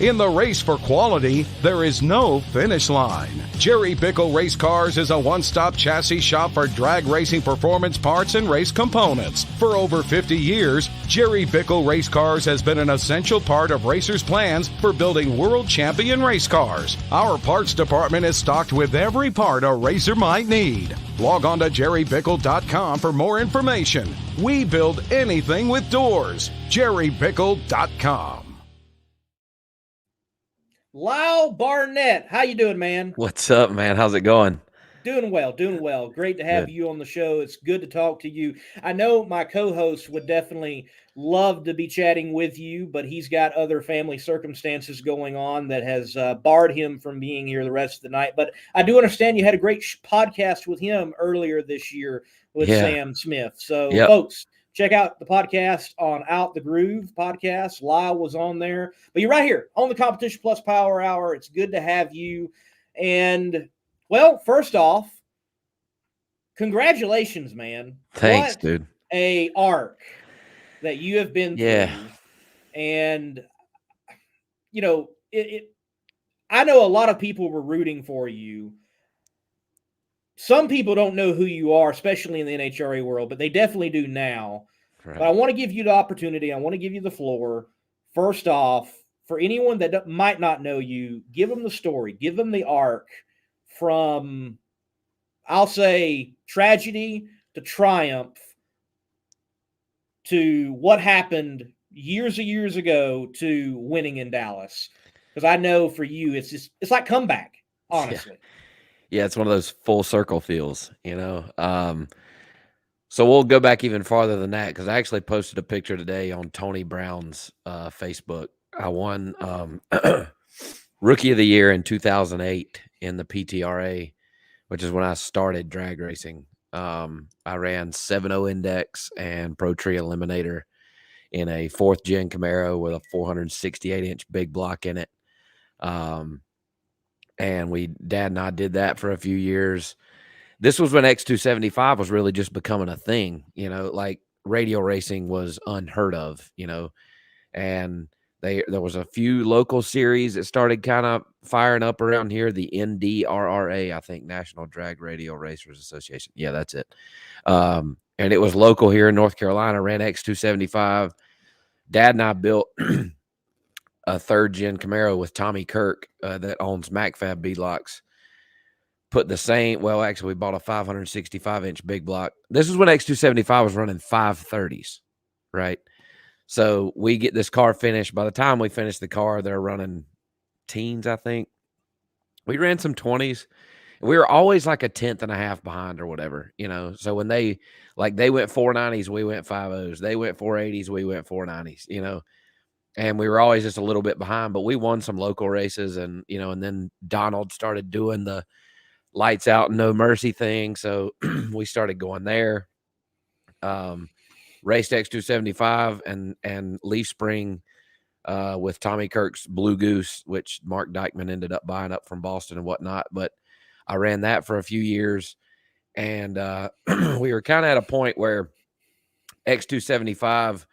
In the race for quality, there is no finish line. Jerry Bickle Race Cars is a one-stop chassis shop for drag racing performance parts and race components. For over 50 years, Jerry Bickle Race Cars has been an essential part of racers' plans for building world champion race cars. Our parts department is stocked with every part a racer might need. Log on to jerrybickle.com for more information. We build anything with doors. jerrybickle.com. Lyle Barnett, how you doing, man? What's up, man? How's it going? Doing well, doing well. Great to have you on the show. It's good to talk to you. I know my co-host would definitely love to be chatting with you, but he's got other family circumstances going on that has barred him from being here the rest of the night. But I do understand you had a great podcast with him earlier this year with Sam Smith. So, folks, check out the podcast on Out the Groove podcast. Lyle was on there. But you're right here on the Competition Plus Power Hour. It's good to have you. And, well, first off, congratulations, man. Thanks, dude. A arc that you have been through. And, you know, I know a lot of people were rooting for you. Some people don't know who you are, especially in the NHRA world, but they definitely do now. Right. But I want to give you the opportunity. I want to give you the floor. First off, for anyone that might not know you, give them the story. Give them the arc from, I'll say, tragedy to triumph to what happened years and years ago to winning in Dallas. Because I know for you, it's like comeback, honestly. Yeah, it's one of those full circle feels, you know. So we'll go back even farther than that because I actually posted a picture today on Tony Brown's Facebook. I won Rookie of the Year in 2008 in the PTRA, which is when I started drag racing. I ran 7.0 Index and Pro Tree Eliminator in a 4th gen Camaro with a 468-inch big block in it. And Dad and I did that for a few years. This was when X275 was really just becoming a thing, you know, like radio racing was unheard of, you know, and there was a few local series that started kind of firing up around here. The NDRRA, I think, National Drag Radio Racers Association. Yeah, that's it. And it was local here in North Carolina, ran X275. Dad and I built a 3rd gen Camaro with Tommy Kirk that owns MacFab beadlocks. Put the same, well, actually, we bought a 565-inch big block. This is when X275 was running 530s, right? So we get this car finished. By the time we finish the car, they're running teens, I think. We ran some 20s. We were always like a 10th and a half behind or whatever, you know? So when they went 490s, we went 50s. They went 480s, we went 490s, you know? And we were always just a little bit behind, but we won some local races and, you know, and then Donald started doing the lights out and no mercy thing. So we started going there, raced X275 and Leaf Spring with Tommy Kirk's Blue Goose, which Mark Dykeman ended up buying up from Boston and whatnot. But I ran that for a few years and we were kind of at a point where X275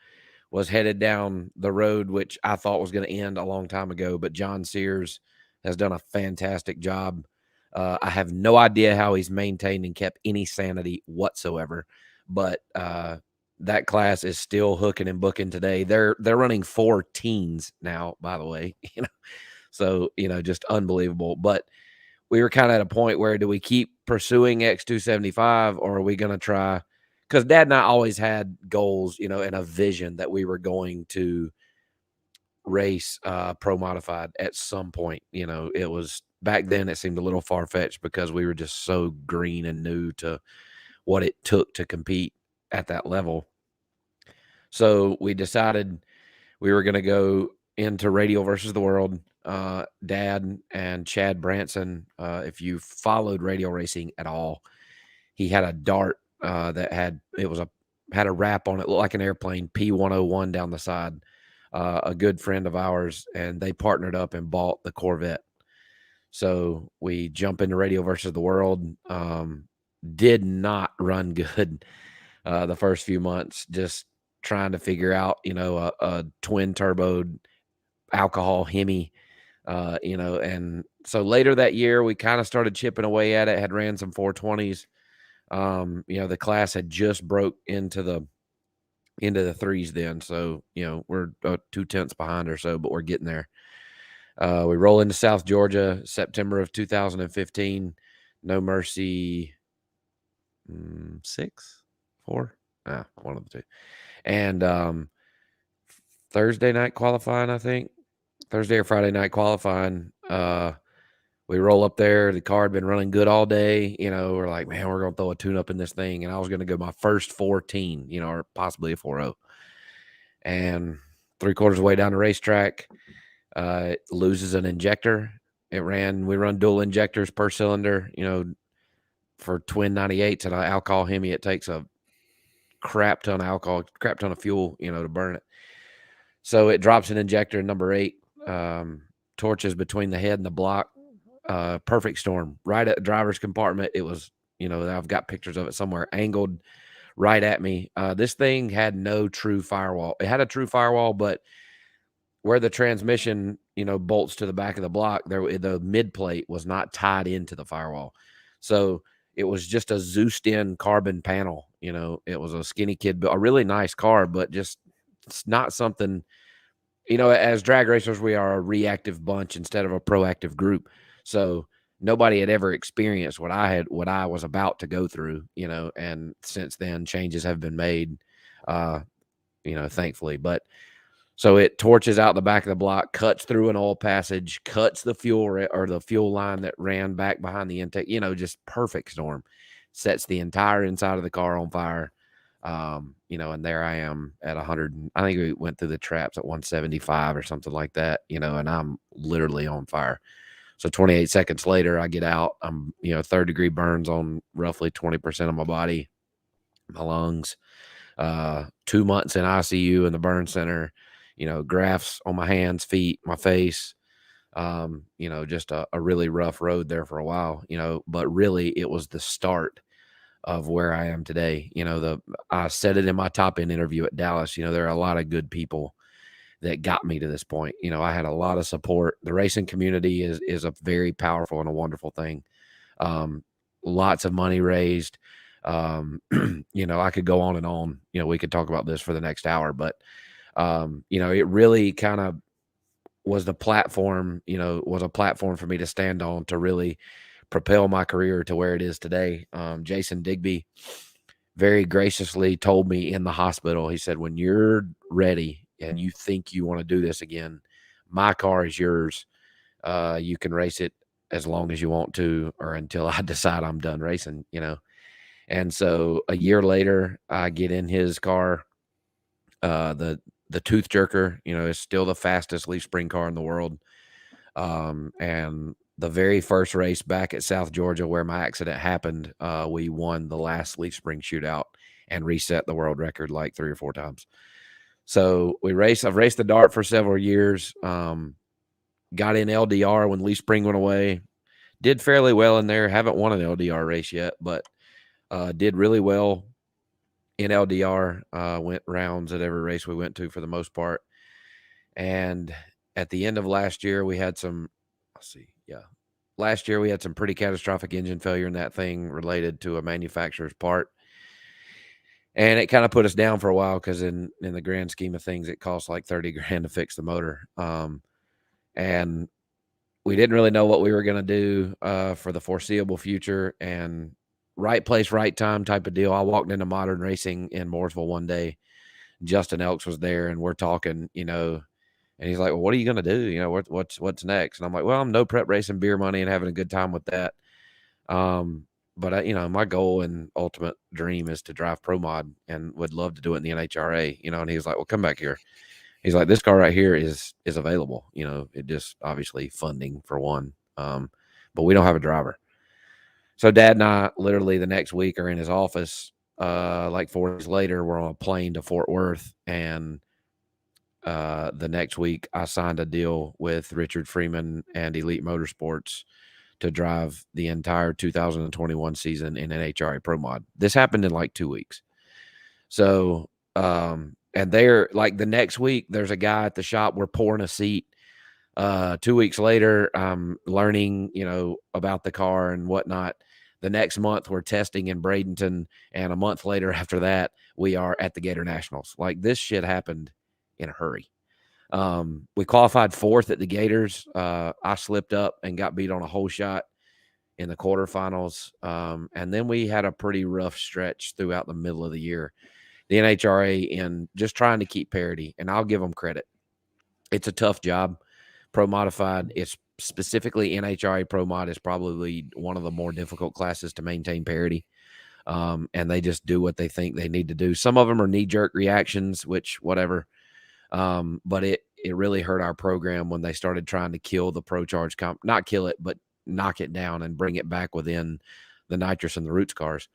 was headed down the road, which I thought was going to end a long time ago. But John Sears has done a fantastic job. I have no idea how he's maintained and kept any sanity whatsoever, but that class is still hooking and booking today. They're running 4 teens now, by the way, you know, so, you know, just unbelievable. But we were kind of at a point where do we keep pursuing X275 or are we going to try? Because Dad and I always had goals, you know, and a vision that we were going to race pro modified at some point. You know, it was back then it seemed a little far-fetched because we were just so green and new to what it took to compete at that level. So we decided we were going to go into Radio versus the World. Dad and Chad Branson, if you followed radio racing at all, he had a dart that had a wrap on it, looked like an airplane, P101 down the side. A good friend of ours, and they partnered up and bought the Corvette. So we jump into Radio versus the World. Did not run good the first few months, just trying to figure out, you know, a twin turboed alcohol, Hemi, and so later that year, we kind of started chipping away at it, had ran some 420s. The class had just broke into the threes then. So, we're 2/10 behind or so, but we're getting there. We roll into South Georgia, September of 2015. No Mercy 6, 4, one of the two. And Thursday night qualifying, I think. Thursday or Friday night qualifying. We roll up there. The car had been running good all day. We're like, man, we're going to throw a tune-up in this thing. And I was going to go my first 14, or possibly a 4.0. And 3/4 of the way down the racetrack, it loses an injector. We run dual injectors per cylinder, for twin 98s and an alcohol Hemi. It takes a crap ton of alcohol, crap ton of fuel, to burn it. So it drops an injector in number 8, torches between the head and the block. Perfect storm right at the driver's compartment. It was, I've got pictures of it somewhere, angled right at me. This thing had no true firewall. It had a true firewall, but where the transmission, bolts to the back of the block, the mid plate was not tied into the firewall. So it was just a Zeused in carbon panel. It was a skinny kid, a really nice car, but just it's not something, as drag racers, we are a reactive bunch instead of a proactive group. So nobody had ever experienced what I was about to go through, and since then changes have been made, thankfully. But so it torches out the back of the block, cuts through an oil passage, cuts the fuel line that ran back behind the intake, just perfect storm, sets the entire inside of the car on fire. And there I am at 100. I think we went through the traps at 175 or something like that, and I'm literally on fire. So 28 seconds later, I get out. I'm, 3rd-degree burns on roughly 20% of my body, my lungs, 2 months in ICU in the burn center, grafts on my hands, feet, my face, just a really rough road there for a while, but really it was the start of where I am today. I said it in my top end interview at Dallas, there are a lot of good people that got me to this point. I had a lot of support. The racing community is a very powerful and a wonderful thing. Lots of money raised. I could go on and on. We could talk about this for the next hour, but it really kind of was the platform, was a platform for me to stand on to really propel my career to where it is today. Jason Digby very graciously told me in the hospital, he said, when you're ready and you think you want to do this again, my car is yours. You can race it as long as you want to, or until I decide I'm done racing, And so a year later, I get in his car. The Tooth Jerker, is still the fastest leaf spring car in the world. And the very first race back at South Georgia where my accident happened, we won the last leaf spring shootout and reset the world record like 3 or 4 times. So I've raced the dart for several years, got in LDR when leaf spring went away, did fairly well in there. Haven't won an LDR race yet, but did really well in LDR, went rounds at every race we went to for the most part. And at the end of last year, we had some, last year we had some pretty catastrophic engine failure in that thing related to a manufacturer's part. And it kind of put us down for a while because in the grand scheme of things, it costs like $30,000 to fix the motor. And we didn't really know what we were going to do for the foreseeable future. And right place, right time type of deal. I walked into Modern Racing in Mooresville one day. Justin Elks was there, and we're talking, and he's like, well, what are you going to do? What's next? And I'm like, well, I'm no prep racing beer money and having a good time with that. But my goal and ultimate dream is to drive Pro Mod and would love to do it in the NHRA, and he was like, well, come back here. He's like, this car right here is available. It just obviously funding for one. But we don't have a driver. So Dad and I literally the next week are in his office. Like 4 days later, we're on a plane to Fort Worth. And the next week I signed a deal with Richard Freeman and Elite Motorsports to drive the entire 2021 season in NHRA Pro Mod. This happened in like 2 weeks. So, and they're like the next week, there's a guy at the shop. We're pouring a seat 2 weeks later, I'm learning, about the car and whatnot. The next month, we're testing in Bradenton, and a month later after that, we are at the Gator Nationals. Like, this shit happened in a hurry. We qualified 4th at the Gators. I slipped up and got beat on a hole shot in the quarterfinals. And then we had a pretty rough stretch throughout the middle of the year. The NHRA in just trying to keep parity, and I'll give them credit. It's a tough job. Pro Modified, it's specifically NHRA Pro Mod is probably one of the more difficult classes to maintain parity. And they just do what they think they need to do. Some of them are knee-jerk reactions, which whatever. But it really hurt our program when they started trying to kill the ProCharge not kill it, but knock it down and bring it back within the nitrous and the roots cars.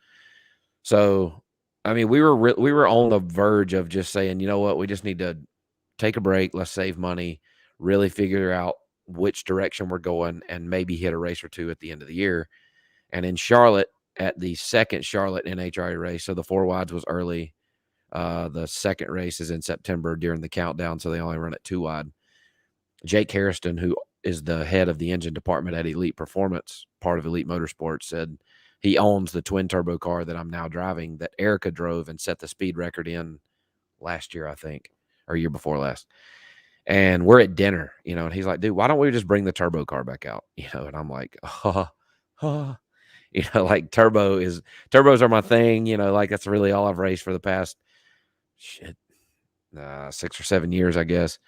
So, I mean, we were on the verge of just saying, you know what, we just need to take a break. Let's save money, really figure out which direction we're going, and maybe hit a race or two at the end of the year. And in Charlotte, at the second Charlotte NHRA race, so the 4 wides was early. The second race is in September during the countdown, so they only run it 2 wide. Jake Harrison, who is the head of the engine department at Elite Performance, part of Elite Motorsports, said he owns the twin turbo car that I'm now driving that Erica drove and set the speed record in last year, I think, or year before last. And we're at dinner, and he's like, dude, why don't we just bring the turbo car back out? And I'm like, like turbos are my thing, like that's really all I've raced for the past 6 or 7 years, I guess.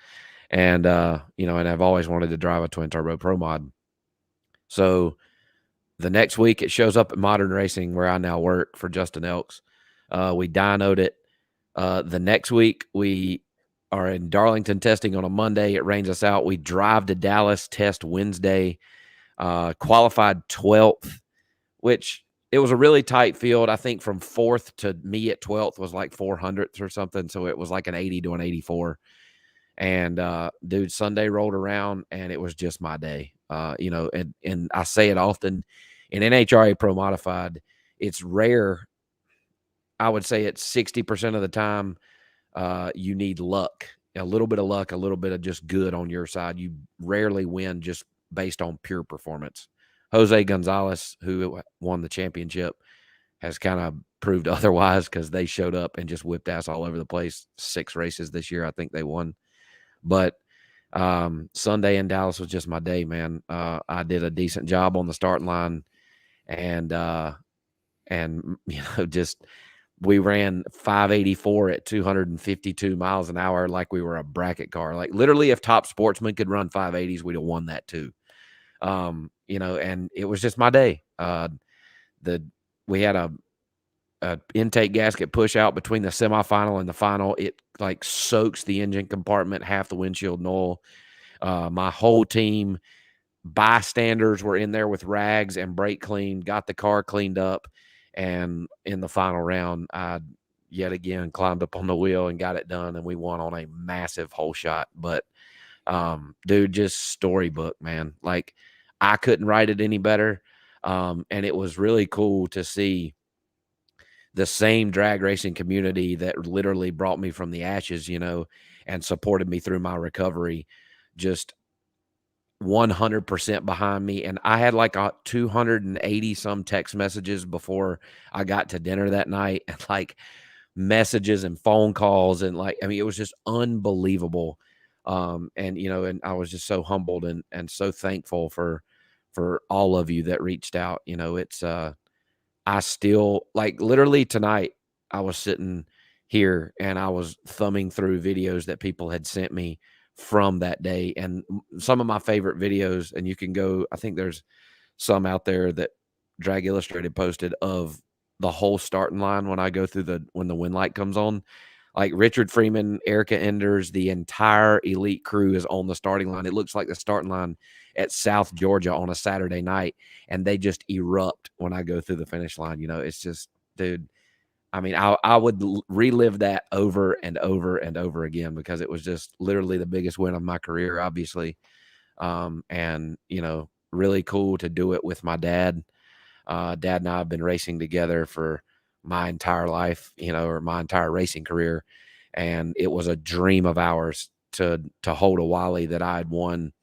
And, and I've always wanted to drive a twin turbo Pro Mod. So the next week it shows up at Modern Racing, where I now work for Justin Elks. We dynoed it. The next week we are in Darlington testing on a Monday. It rains us out. We drive to Dallas, test Wednesday, qualified 12th, which it was a really tight field. I think from 4th to me at 12th was like 400ths or something. So it was like an 80 to an 84. And dude, Sunday rolled around and it was just my day. And I say it often in NHRA Pro Modified, it's rare. I would say it's 60% of the time you need luck, a little bit of luck, a little bit of just good on your side. You rarely win just based on pure performance. Jose Gonzalez, who won the championship, has kind of proved otherwise because they showed up and just whipped ass all over the place. 6 races this year, I think they won. But Sunday in Dallas was just my day, man. I did a decent job on the starting line, and just we ran 584 at 252 miles an hour like we were a bracket car. Like literally, if Top Sportsman could run 580s, we'd have won that too. And it was just my day. We had a intake gasket push out between the semifinal and the final. It like soaks the engine compartment, half the windshield in oil. My whole team, bystanders, were in there with rags and brake clean, got the car cleaned up. And in the final round, I yet again climbed up on the wheel and got it done. And we won on a massive hole shot. But dude, just storybook, man. Like I couldn't write it any better. And it was really cool to see the same drag racing community that literally brought me from the ashes, and supported me through my recovery, just 100% behind me. And I had like 280 some text messages before I got to dinner that night, and like messages and phone calls. And like, I mean, it was just unbelievable. And I was just so humbled and so thankful for all of you that reached out. It's, I still, like, literally tonight I was sitting here and I was thumbing through videos that people had sent me from that day. And some of my favorite videos, and you can go, I think there's some out there that Drag Illustrated posted of the whole starting line when I go through when the wind light comes on. Like Richard Freeman, Erica Enders, the entire Elite crew is on the starting line. It looks like the starting line at South Georgia on a Saturday night, and they just erupt when I go through the finish line. It's just, dude, I mean, I would relive that over and over and over again because it was just literally the biggest win of my career, obviously. And, really cool to do it with my dad. Dad and I have been racing together for my entire life, or my entire racing career. And it was a dream of ours to hold a Wally that I had won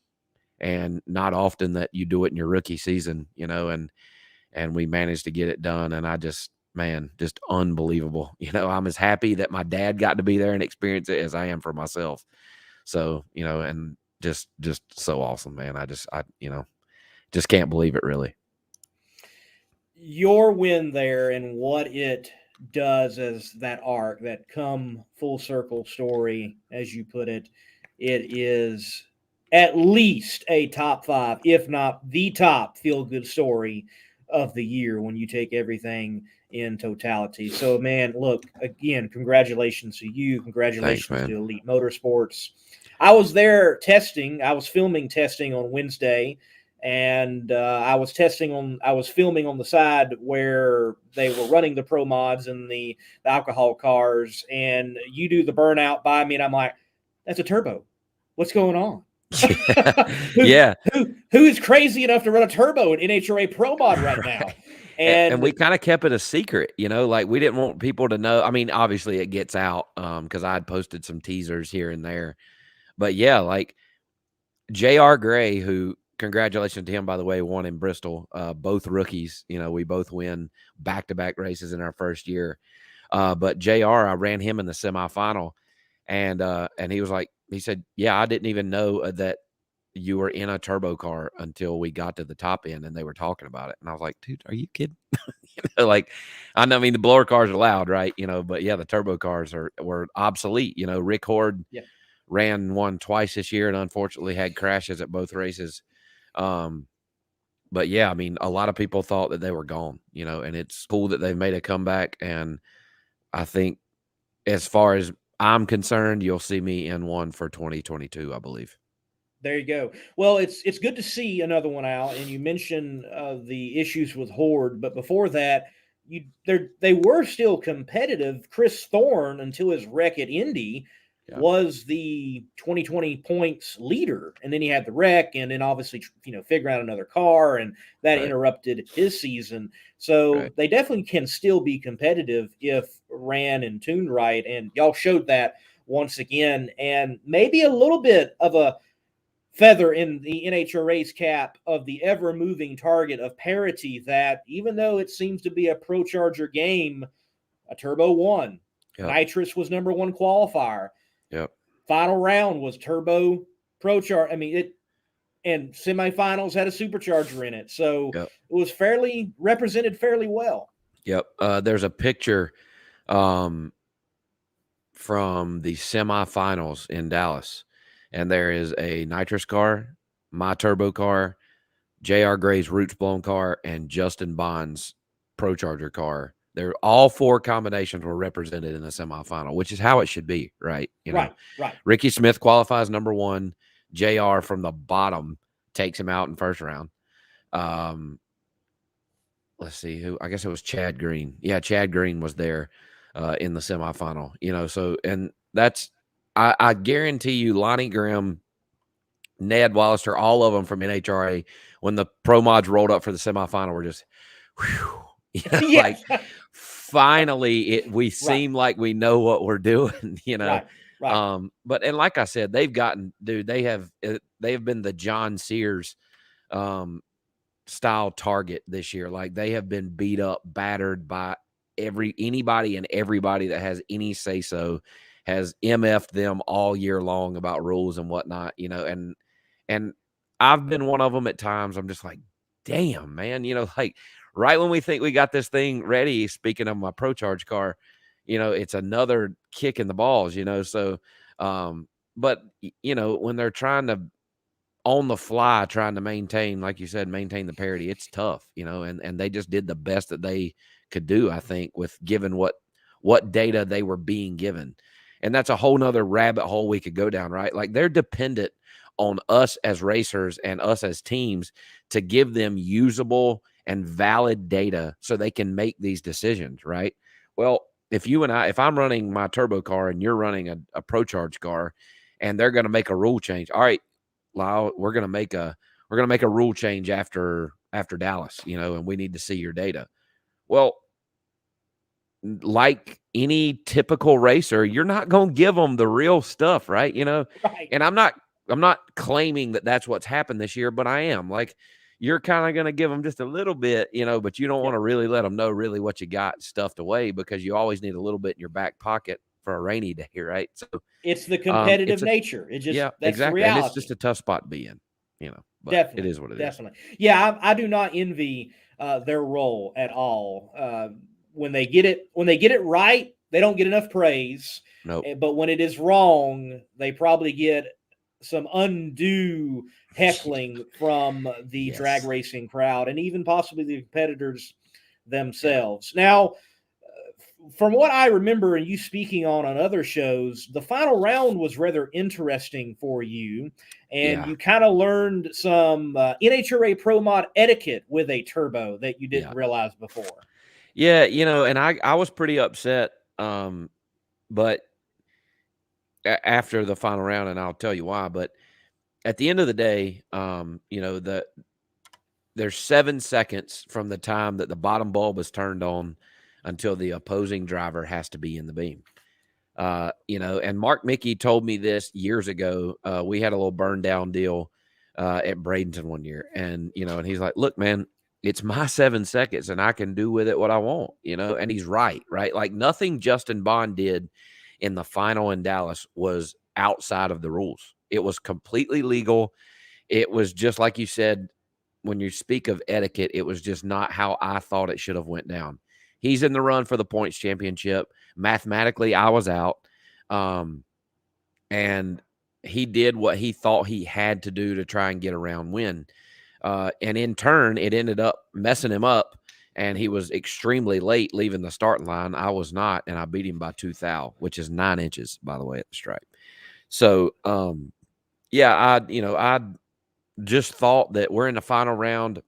and not often that you do it in your rookie season, you know, and we managed to get it done. And I just, man, just unbelievable. You know, I'm as happy that my dad got to be there and experience it as I am for myself. So, you know, and just so awesome, man. I you know, just can't believe it, really. Your win there and what it does as that arc, that come full circle story, as you put it, it is at least a top 5, if not the top feel good story of the year when you take everything in totality. So, man, look, again, congratulations to you. Congratulations Thanks, to Elite Motorsports. I was there testing. I was filming testing on Wednesday, and I was filming on the side where they were running the pro mods and the alcohol cars, and you do the burnout by me, and I'm like, that's a turbo. What's going on? Yeah. Who is crazy enough to run a turbo in NHRA Pro Mod right now? And we kind of kept it a secret, you know, like we didn't want people to know. I mean, obviously it gets out because I had posted some teasers here and there. But yeah, like J.R. Gray, who, congratulations to him, by the way, won in Bristol, both rookies. You know, we both win back-to-back races in our first year. But J.R., I ran him in the semifinal, and he was like, he said, yeah, I didn't even know that you were in a turbo car until we got to the top end and they were talking about it. And I was like, dude, are you kidding? You know, like, I know, I mean, the blower cars are loud, right? You know, but yeah, the turbo cars were obsolete. You know, Rick Horde ran one twice this year and unfortunately had crashes at both races. But yeah, I mean, a lot of people thought that they were gone, you know, and it's cool that they've made a comeback. And I think as far as I'm concerned, you'll see me in one for 2022, I believe. There you go. Well, it's good to see another one out. And you mentioned the issues with Horde, but before that, they were still competitive. Chris Thorne, until his wreck at Indy, was the 2020 points leader, and then he had the wreck, and then obviously, you know, figure out another car, and that interrupted his season. So they definitely can still be competitive if ran and tuned right, and y'all showed that once again, and maybe a little bit of a feather in the NHRA's cap of the ever-moving target of Parity, that even though it seems to be a ProCharger game, a Turbo won. Nitrous was number 1 qualifier. Final round was Turbo ProCharger. I mean, and semifinals had a supercharger in it. So it was represented fairly well. There's a picture from the semifinals in Dallas, and there is a nitrous car, my turbo car, J.R. Gray's Roots Blown car, and Justin Bond's ProCharger car. They're all 4 combinations were represented in the semifinal, which is how it should be, right? You know, right. Ricky Smith qualifies number 1. JR from the bottom takes him out in first round. Let's see who. I guess it was Chad Green. Yeah, Chad Green was there in the semifinal. You know, so and that's I guarantee you, Lonnie Grimm, Ned Wallister, all of them from NHRA, when the pro mods rolled up for the semifinal, were just, whew. You know, like finally we seem like we know what we're doing, you know. But and like I said, they've gotten, dude, they have been the John Sears style target this year. Like they have been beat up, battered by anybody and everybody that has any say so, has MF'd them all year long about rules and whatnot, you know, and I've been one of them at times. I'm just like, damn, man, you know, like right when we think we got this thing ready, speaking of my ProCharge car, you know, it's another kick in the balls, you know. So, but, you know, when they're trying to, on the fly, trying to maintain, like you said, maintain the parity, it's tough, you know, and they just did the best that they could do, I think, with given what data they were being given. And that's a whole nother rabbit hole we could go down, right? Like they're dependent on us as racers and us as teams to give them usable and valid data so they can make these decisions, right? Well, if I'm running my turbo car and you're running a ProCharge car and they're going to make a rule change. All right, Lyle, we're going to make a rule change after Dallas, you know, and we need to see your data. Well, like any typical racer, you're not going to give them the real stuff, right? You know, and I'm not claiming that that's what's happened this year, but I am. Like, you're kind of going to give them just a little bit, but you don't want to really let them know really what you got stuffed away, because you always need a little bit in your back pocket for a rainy day, right? So it's the competitive nature. It just, that's exactly. the reality. And it's just a tough spot to be in, but definitely, it is what it is. Definitely. Yeah, I do not envy their role at all. When they get it right, they don't get enough praise. Nope. But when it is wrong, they probably get some undue heckling from the drag racing crowd, and even possibly the competitors themselves. Now, from what I remember, and you speaking on other shows, the final round was rather interesting for you, and you kind of learned some NHRA Pro Mod etiquette with a turbo that you didn't realize before. Yeah, and I was pretty upset, but after the final round, and I'll tell you why. But at the end of the day, there's 7 seconds from the time that the bottom bulb is turned on until the opposing driver has to be in the beam. And Mark Mickey told me this years ago. We had a little burn down deal at Bradenton one year, and and he's like, "Look, man, it's my 7 seconds, and I can do with it what I want." And he's right? Like, nothing Justin Bond did in the final in Dallas was outside of the rules. It was completely legal. It was just like you said, when you speak of etiquette, it was just not how I thought it should have went down. He's in the run for the points championship. Mathematically, I was out. And he did what he thought he had to do to try and get a round win. And in turn, it ended up messing him up, and he was extremely late leaving the starting line. I was not, and I beat him by 2 thou, which is 9 inches, by the way, at the stripe. So, I just thought that we're in the final round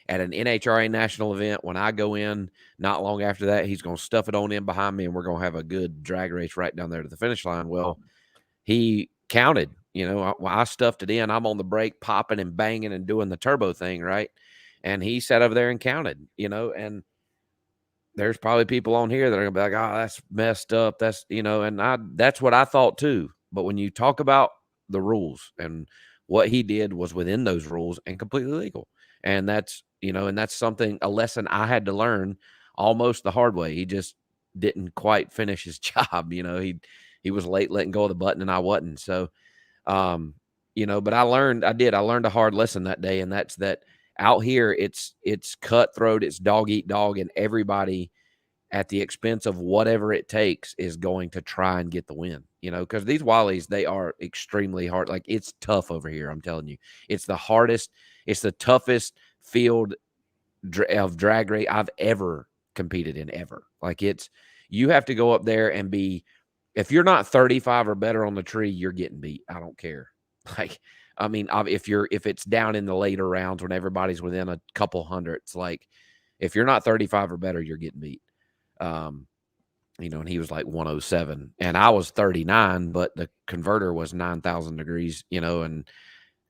at an NHRA national event. When I go in, not long after that, he's going to stuff it on in behind me, and we're going to have a good drag race right down there to the finish line. Well, he counted. I stuffed it in. I'm on the brake, popping and banging and doing the turbo thing, right? And he sat over there and counted, and there's probably people on here that are going to be like, "Oh, that's messed up." That's, and that's what I thought too. But when you talk about the rules, and what he did was within those rules and completely legal. And that's, and that's a lesson I had to learn almost the hard way. He just didn't quite finish his job. He was late letting go of the button, and I wasn't. So, but I learned a hard lesson that day. And that's that out here, it's cutthroat, it's dog eat dog, and everybody at the expense of whatever it takes is going to try and get the win, because these Wallies, they are extremely hard. Like, it's tough over here. I'm telling you, it's the hardest, it's the toughest field of drag race I've ever competed in ever. Like, you have to go up there and if you're not 35 or better on the tree, you're getting beat. I don't care. Like, I mean, if it's down in the later rounds when everybody's within a couple hundreds, like, if you're not 35 or better, you're getting beat. And he was like 107, and I was 39, but the converter was 9,000 degrees, and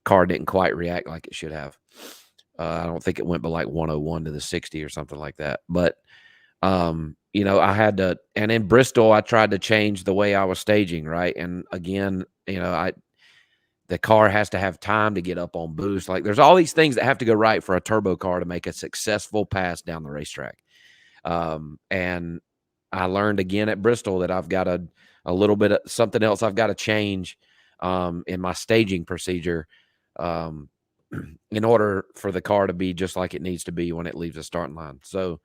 car didn't quite react like it should have. I don't think it went by like 101 to the 60 or something like that. But, I had to, and in Bristol, I tried to change the way I was staging. Right. And again, the car has to have time to get up on boost. Like, there's all these things that have to go right for a turbo car to make a successful pass down the racetrack. And I learned again at Bristol that I've got a little bit of something else I've got to change in my staging procedure in order for the car to be just like it needs to be when it leaves the starting line. So,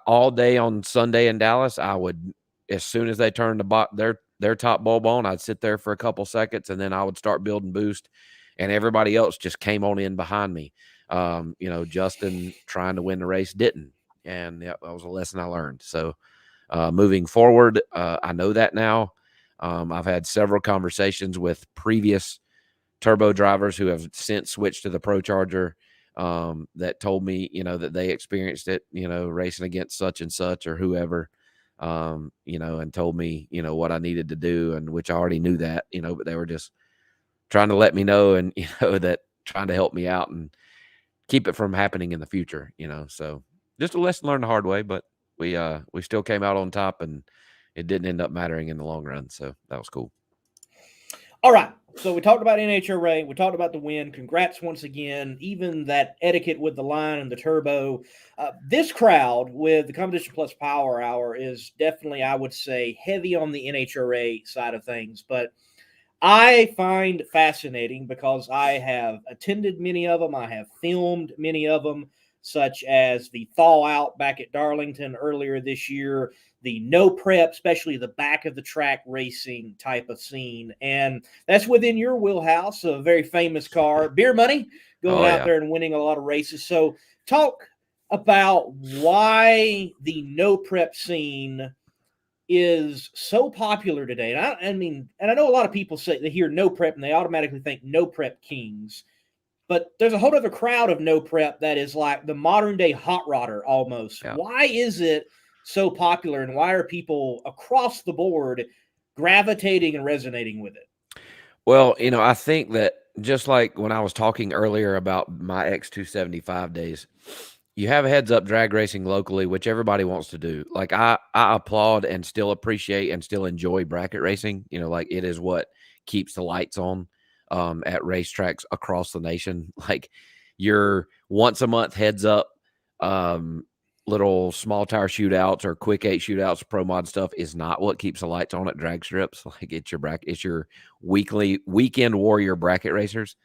all day on Sunday in Dallas, I would, as soon as they turned their top bulb on, I'd sit there for a couple seconds, and then I would start building boost, and everybody else just came on in behind me. Justin, trying to win the race, didn't. And that was a lesson I learned. So moving forward, I know that now. I've had several conversations with previous turbo drivers who have since switched to the ProCharger that told me, that they experienced it, racing against such and such or whoever, and told me, what I needed to do, and which I already knew that, but they were just trying to let me know, and, that trying to help me out and keep it from happening in the future, so just a lesson learned the hard way, but we still came out on top, and it didn't end up mattering in the long run. So that was cool. All right. So we talked about NHRA. We talked about the win. Congrats once again. Even that etiquette with the line and the turbo. This crowd with the Competition Plus Power Hour is definitely, I would say, heavy on the NHRA side of things. But I find fascinating because I have attended many of them. I have filmed many of them, such as the thaw out back at Darlington earlier this year, the no prep, especially the back of the track racing type of scene. And that's within your wheelhouse, a very famous car, Beer Money, going out there and winning a lot of races. So talk about why the no prep scene is so popular today. And I know a lot of people say they hear no prep and they automatically think no prep kings, but there's a whole other crowd of no prep that is like the modern day hot rodder almost. Yeah. Why is it so popular, and why are people across the board gravitating and resonating with it? Well, I think that just like when I was talking earlier about my X275 days, you have heads up drag racing locally, which everybody wants to do. Like I applaud and still appreciate and still enjoy bracket racing. Like it is what keeps the lights on at racetracks across the nation. Like your once a month heads up little small tire shootouts or quick 8 shootouts, pro mod stuff is not what keeps the lights on at drag strips. Like it's your weekend warrior bracket racers.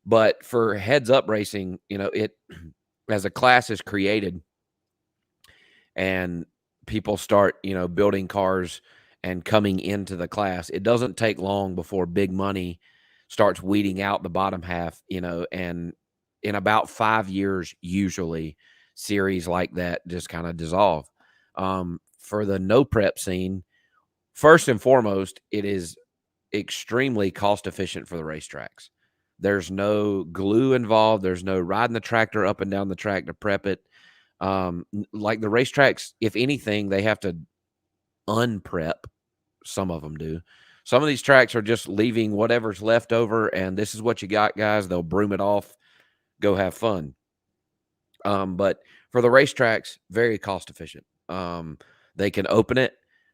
But for heads up racing, it as a class is created and people start, building cars and coming into the class, it doesn't take long before big money starts weeding out the bottom half, and in about 5 years, usually series like that just kind of dissolve. For the no prep scene, first and foremost, it is extremely cost efficient for the racetracks. There's no glue involved. There's no riding the tractor up and down the track to prep it. Like the racetracks, if anything, they have to unprep. Some of them do. Some of these tracks are just leaving whatever's left over, and this is what you got, guys. They'll broom it off, go have fun. But for the racetracks, very cost efficient. They can open it,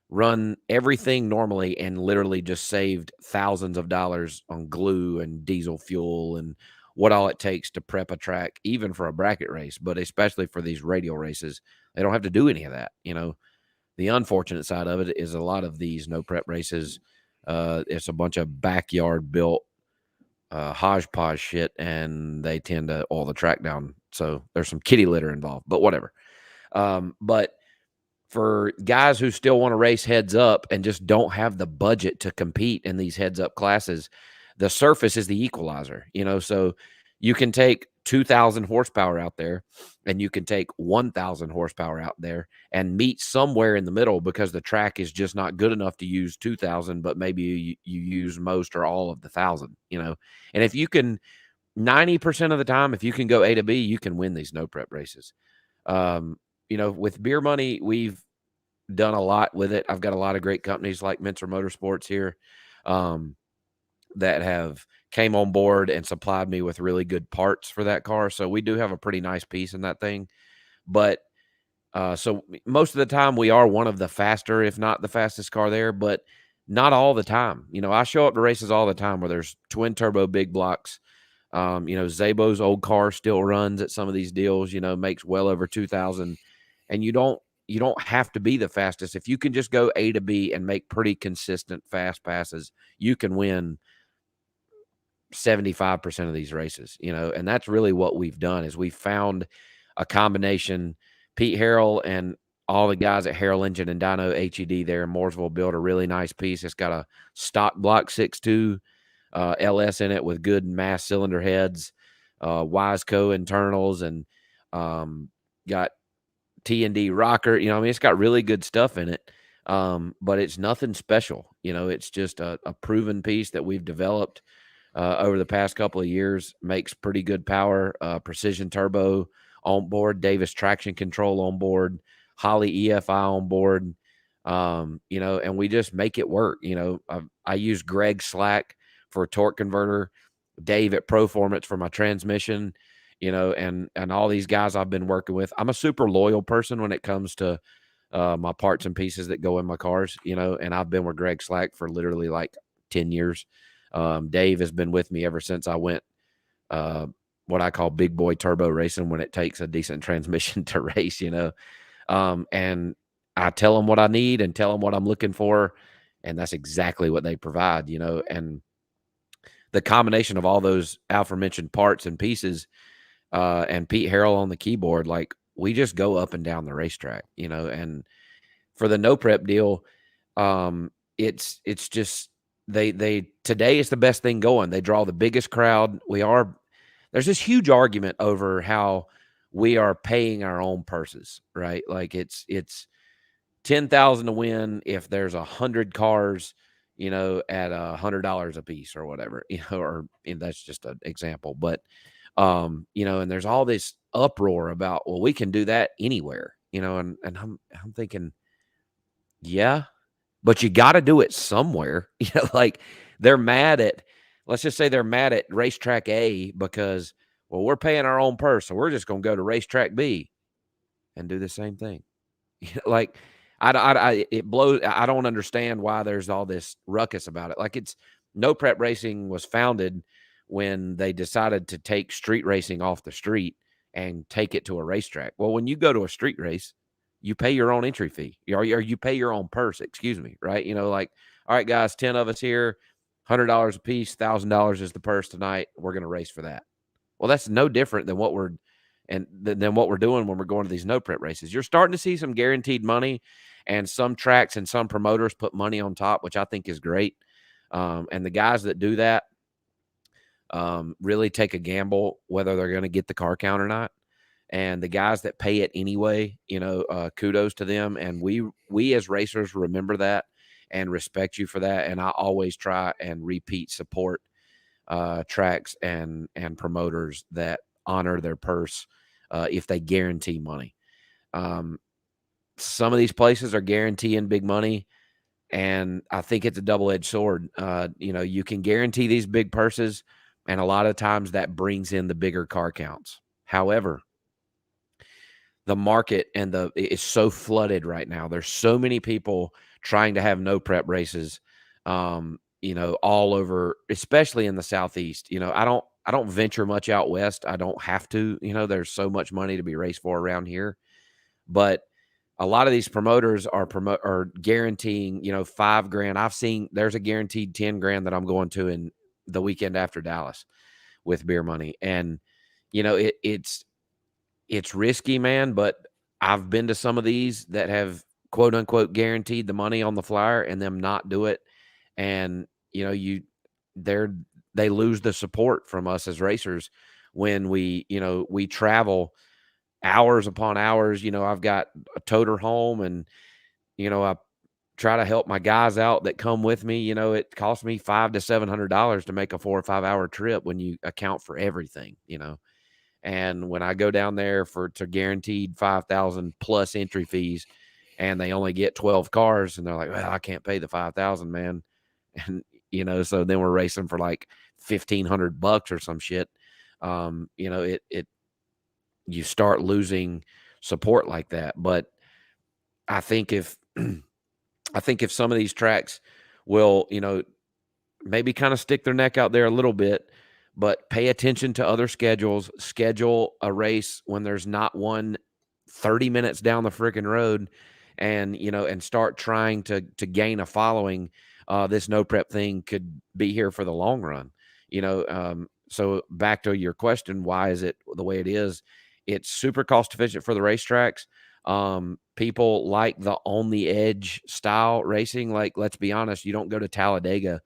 run everything normally, and literally just saved thousands of dollars on glue and diesel fuel and what all it takes to prep a track, even for a bracket race, but especially for these radial races. They don't have to do any of that. The unfortunate side of it is a lot of these no prep races, it's a bunch of backyard built hodgepodge shit, and they tend to oil the track down. So there's some kitty litter involved, but whatever. But for guys who still want to race heads up and just don't have the budget to compete in these heads up classes, the surface is the equalizer, so you can take 2,000 horsepower out there and you can take 1,000 horsepower out there and meet somewhere in the middle, because the track is just not good enough to use 2,000, but maybe you use most or all of the 1,000, and if you can 90% of the time, if you can go A to B, you can win these no prep races. With Beer Money, we've done a lot with it. I've got a lot of great companies like Mincer Motorsports here that have came on board and supplied me with really good parts for that car. So we do have a pretty nice piece in that thing. But so most of the time we are one of the faster, if not the fastest car there, but not all the time. I show up to races all the time where there's twin turbo big blocks. Zabo's old car still runs at some of these deals, makes well over 2,000, and you don't have to be the fastest. If you can just go A to B and make pretty consistent fast passes, you can win 75% of these races, and that's really what we've done is we found a combination. Pete Harrell and all the guys at Harrell Engine and Dyno HED there in Mooresville built a really nice piece. It's got a stock block 6.2 LS in it with good mass cylinder heads, Wiseco internals, and got T&D rocker. It's got really good stuff in it, but it's nothing special. It's just a proven piece that we've developed over the past couple of years. Makes pretty good power, precision turbo on board, Davis traction control on board, Holley EFI on board, and we just make it work. I use Greg Slack for a torque converter, Dave at Proformance for my transmission, and all these guys I've been working with. I'm a super loyal person when it comes to my parts and pieces that go in my cars, and I've been with Greg Slack for literally like 10 years. Dave has been with me ever since I went what I call big boy turbo racing, when it takes a decent transmission to race, and I tell them what I need and tell them what I'm looking for, and that's exactly what they provide, and the combination of all those aforementioned parts and pieces, and Pete Harrell on the keyboard, like, we just go up and down the racetrack, and for the no prep deal, it's just, they today is the best thing going. They draw the biggest crowd. There's this huge argument over how we are paying our own purses, right? Like, it's 10,000 to win if there's 100 cars, at $100 a piece or whatever, and that's just an example. But, and there's all this uproar about, well, we can do that anywhere, and I'm thinking, yeah, but you got to do it somewhere. Like, let's just say they're mad at racetrack A because, well, we're paying our own purse, so we're just going to go to racetrack B and do the same thing. Like, it blows. I don't understand why there's all this ruckus about it. Like, no prep racing was founded when they decided to take street racing off the street and take it to a racetrack. Well, when you go to a street race, you pay your own entry fee, or you pay your own purse, right? Like, all right, guys, 10 of us here, $100 a piece, $1,000 is the purse tonight. We're going to race for that. Well, that's no different than what we're doing when we're going to these no prep races. You're starting to see some guaranteed money, and some tracks and some promoters put money on top, which I think is great. And the guys that do that really take a gamble whether they're going to get the car count or not. And the guys that pay it anyway, kudos to them. And we as racers remember that and respect you for that. And I always try and repeat support tracks and promoters that honor their purse if they guarantee money. Some of these places are guaranteeing big money, and I think it's a double-edged sword. You can guarantee these big purses, and a lot of times that brings in the bigger car counts. However, the market is so flooded right now. There's so many people trying to have no prep races, all over, especially in the Southeast. I don't venture much out west. I don't have to. There's so much money to be raced for around here. But a lot of these promoters are guaranteeing, $5,000. I've seen there's a guaranteed $10,000 that I'm going to in the weekend after Dallas with beer money. And, it's risky, man, but I've been to some of these that have quote unquote guaranteed the money on the flyer and them not do it. And, they lose the support from us as racers when we travel hours upon hours. I've got a toter home, and, I try to help my guys out that come with me. It costs me $500 to $700 to make a 4 or 5 hour trip when you account for everything, and when I go down there to guaranteed 5,000 plus entry fees, and they only get 12 cars, and they're like, well, I can't pay the 5,000, man. And, so then we're racing for like $1,500 or some shit. You start losing support like that. But I think if some of these tracks will, maybe kind of stick their neck out there a little bit, but pay attention to other schedules, schedule a race when there's not one 30 minutes down the freaking road, and, and start trying to gain a following. This no prep thing could be here for the long run, so back to your question, why is it the way it is? It's super cost efficient for the racetracks. People like the on the edge style racing. Like, let's be honest, you don't go to Talladega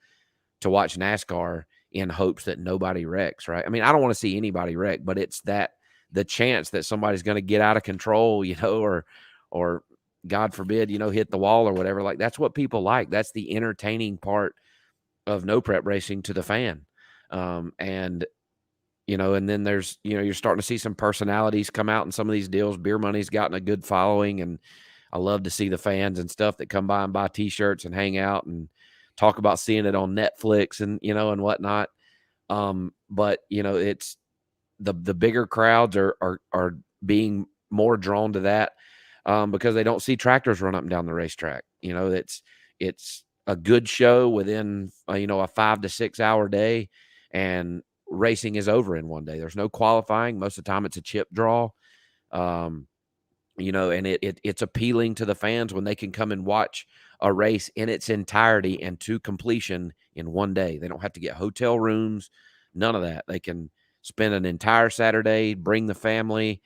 to watch NASCAR in hopes that nobody wrecks, right? I mean, I don't want to see anybody wreck, but it's the chance that somebody's going to get out of control, or God forbid, hit the wall or whatever. Like, that's what people like. That's the entertaining part of no prep racing to the fan. And then there's, you're starting to see some personalities come out in some of these deals. Beer Money's gotten a good following, and I love to see the fans and stuff that come by and buy t-shirts and hang out and talk about seeing it on Netflix and, and whatnot. But it's the bigger crowds are being more drawn to that, because they don't see tractors run up and down the racetrack. It's a good show within, a 5 to 6 hour day, and racing is over in one day. There's no qualifying. Most of the time it's a chip draw. And it's appealing to the fans when they can come and watch a race in its entirety and to completion in one day. They don't have to get hotel rooms, none of that. They can spend an entire Saturday, bring the family,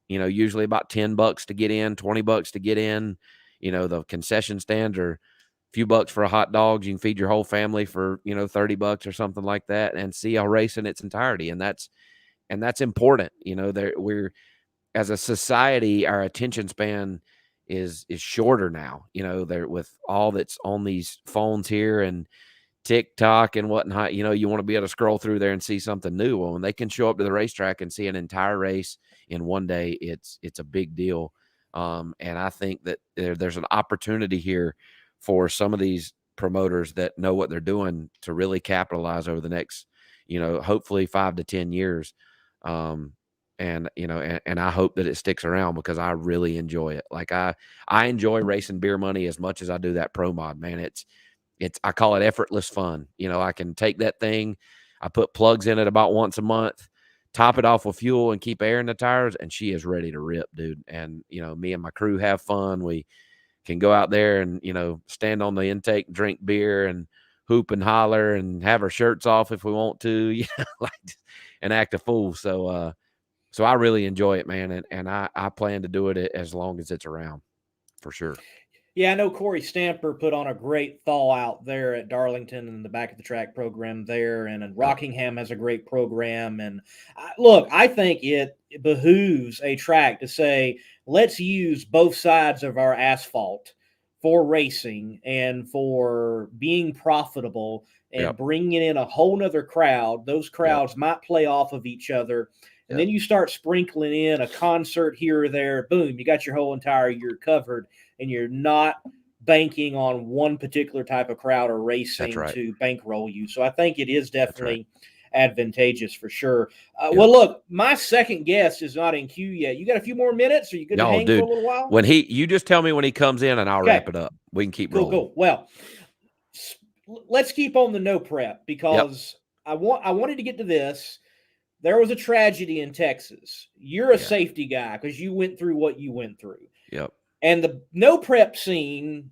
usually about $10 to get in, $20 to get in. The concession stands are a few bucks for a hot dog. You can feed your whole family for, $30 or something like that, and see a race in its entirety. And that's important. We're, as a society, our attention span is shorter now. There, with all that's on these phones here and TikTok and whatnot, you want to be able to scroll through there and see something new. Well, when they can show up to the racetrack and see an entire race in one day, it's a big deal. And I think that there's an opportunity here for some of these promoters that know what they're doing to really capitalize over the next, hopefully 5 to 10 years. And I hope that it sticks around, because I really enjoy it. Like I enjoy racing beer money as much as I do that pro mod, man. It's I call it effortless fun. I can take that thing, I put plugs in it about once a month, top it off with fuel and keep air in the tires, and she is ready to rip, dude. And, me and my crew have fun. We can go out there and, stand on the intake, drink beer and hoop and holler and have our shirts off if we want to, and act a fool. So I really enjoy it, man. And I plan to do it as long as it's around, for sure. Yeah, I know Corey Stamper put on a great thaw out there at Darlington and the back of the track program there, and Rockingham has a great program. And look, I think it behooves a track to say, let's use both sides of our asphalt for racing and for being profitable and bringing in a whole nother crowd. Those crowds might play off of each other. And then you start sprinkling in a concert here or there. Boom, you got your whole entire year covered, and you're not banking on one particular type of crowd or racing to bankroll you. So I think it is definitely advantageous for sure. Well, look, my second guest is not in queue yet. You got a few more minutes? Are you going to hang for a little while? You just tell me when he comes in, and I'll wrap it up. We can keep rolling. Cool. Well, let's keep on the no prep, because I wanted to get to this. There was a tragedy in Texas. You're a safety guy because you went through what you went through. Yep. And the no prep scene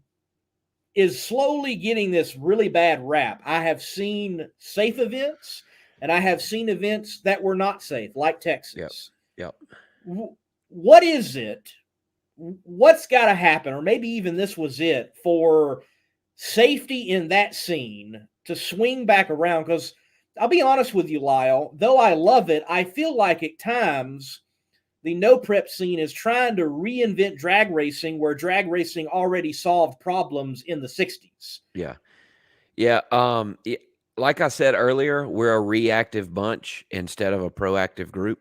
is slowly getting this really bad rap. I have seen safe events, and I have seen events that were not safe, like Texas. Yep. What is it? What's got to happen, or maybe even this was it, for safety in that scene to swing back around? Because I'll be honest with you, Lyle, though I love it, I feel like at times the no prep scene is trying to reinvent drag racing, where drag racing already solved problems in the 60s. Yeah. Like I said earlier, we're a reactive bunch instead of a proactive group.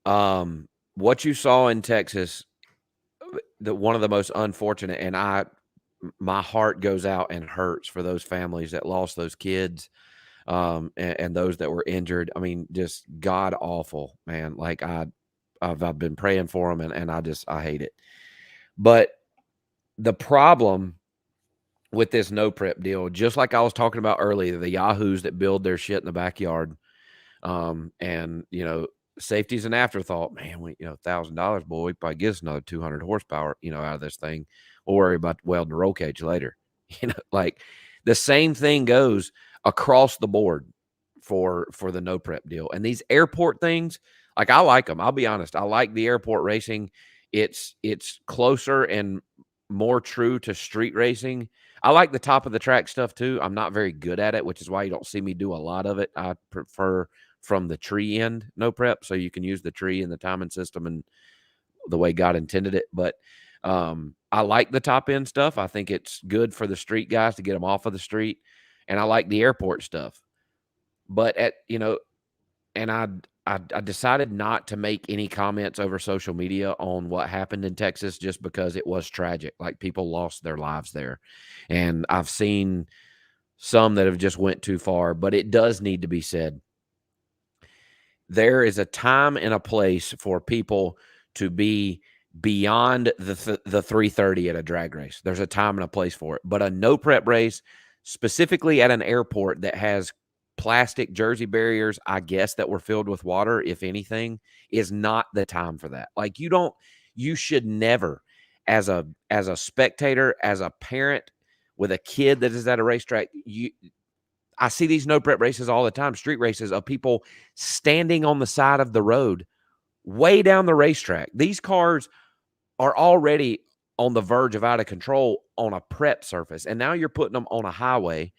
What you saw in Texas, one of the most unfortunate, and my heart goes out and hurts for those families that lost those kids. And those that were injured. I mean, just god awful, man. Like I've been praying for them, and I hate it. But the problem with this no prep deal, just like I was talking about earlier, the yahoos that build their shit in the backyard, and safety's an afterthought. Man, $1,000, boy, we probably get us another 200 horsepower, out of this thing. We'll worry about welding the roll cage later. Like the same thing goes across the board for the no prep deal. And these airport things, like, I like them. I'll be honest. I like the airport racing. It's closer and more true to street racing. I like the top of the track stuff too. I'm not very good at it, which is why you don't see me do a lot of it. I prefer from the tree end no prep, so you can use the tree and the timing system and the way God intended it. But I like the top end stuff. I think it's good for the street guys to get them off of the street. And I like the airport stuff. But I decided not to make any comments over social media on what happened in Texas, just because it was tragic. Like, people lost their lives there. And I've seen some that have just went too far, but it does need to be said. There is a time and a place for people to be beyond the 330 at a drag race. There's a time and a place for it. But a no prep race, specifically at an airport that has plastic jersey barriers, I guess, that were filled with water, if anything, is not the time for that. Like, you should never, as a spectator, as a parent with a kid that is at a racetrack, I see these no prep races all the time, street races, of people standing on the side of the road way down the racetrack. These cars are already on the verge of out of control on a prep surface. And now you're putting them on a highway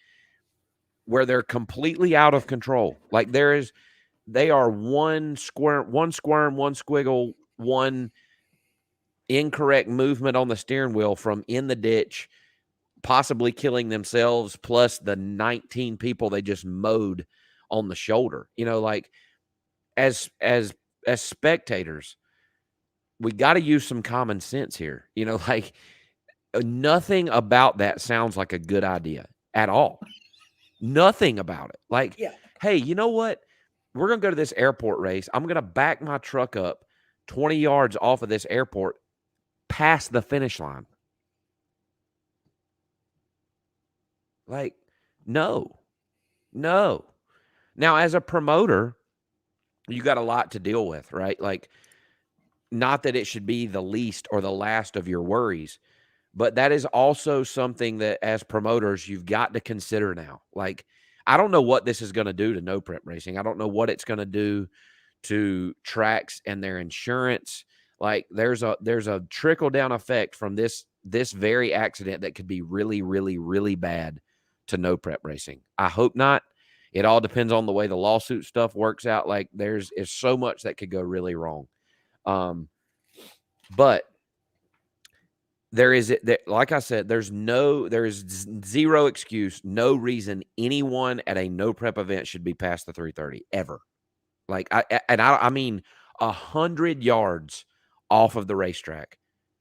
where they're completely out of control. Like, they are one squirm, one squiggle, one incorrect movement on the steering wheel from in the ditch, possibly killing themselves, plus the 19 people they just mowed on the shoulder. Like, as spectators, we got to use some common sense here. Like, nothing about that sounds like a good idea at all. Nothing about it. Like, hey, you know what? We're going to go to this airport race. I'm going to back my truck up 20 yards off of this airport past the finish line. Like, no. Now, as a promoter, you got a lot to deal with, right? Like, not that it should be the least or the last of your worries, but that is also something that as promoters, you've got to consider now. Like, I don't know what this is going to do to no prep racing. I don't know what it's going to do to tracks and their insurance. Like, there's a trickle down effect from this very accident that could be really, really, really bad to no prep racing. I hope not. It all depends on the way the lawsuit stuff works out. Like, there's so much that could go really wrong. But like I said, there is zero excuse, no reason anyone at a no prep event should be past the 330 ever. Like, I mean 100 yards off of the racetrack,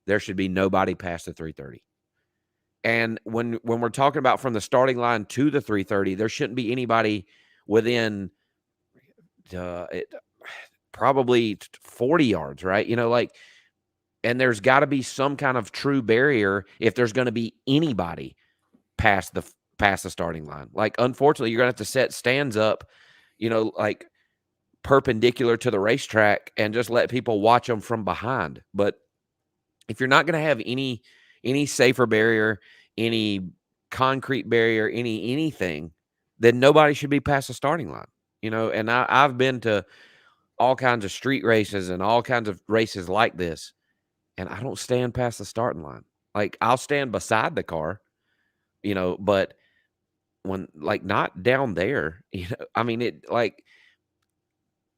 there should be nobody past the 330. And when we're talking about from the starting line to the 330, there shouldn't be anybody within probably 40 yards, right? Like, and there's got to be some kind of true barrier if there's going to be anybody past the starting line. Like, unfortunately, you're going to have to set stands up, like perpendicular to the racetrack and just let people watch them from behind. But if you're not going to have any safer barrier, any concrete barrier, anything, then nobody should be past the starting line. And I've been to all kinds of street races and all kinds of races like this, and I don't stand past the starting line. Like, I'll stand beside the car, but when, like, not down there, I mean, it, like,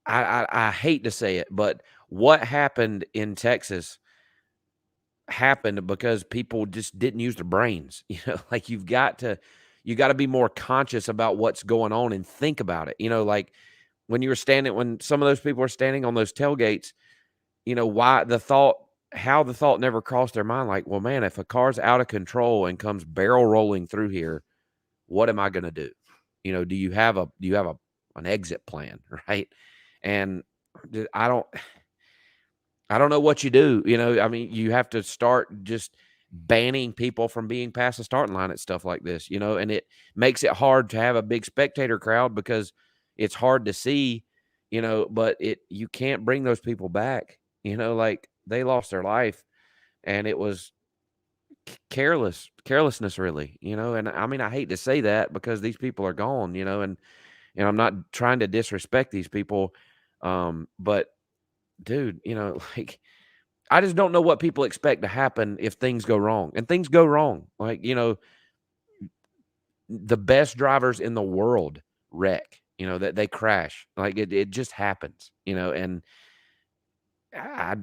I hate to say it, but what happened in Texas happened because people just didn't use their brains. Like, you got to be more conscious about what's going on and think about it. Like, when some of those people are standing on those tailgates, how the thought never crossed their mind. Like, well, man, if a car's out of control and comes barrel rolling through here, what am I going to do? Do you have an exit plan? Right. And I don't know what you do. I mean, you have to start just banning people from being past the starting line at stuff like this, and it makes it hard to have a big spectator crowd because it's hard to see, but you can't bring those people back, like, they lost their life and it was carelessness, really, and I mean, I hate to say that because these people are gone, and I'm not trying to disrespect these people. But dude, like, I just don't know what people expect to happen if things go wrong, and things go wrong. Like, the best drivers in the world wreck, that they crash. Like, it just happens, and I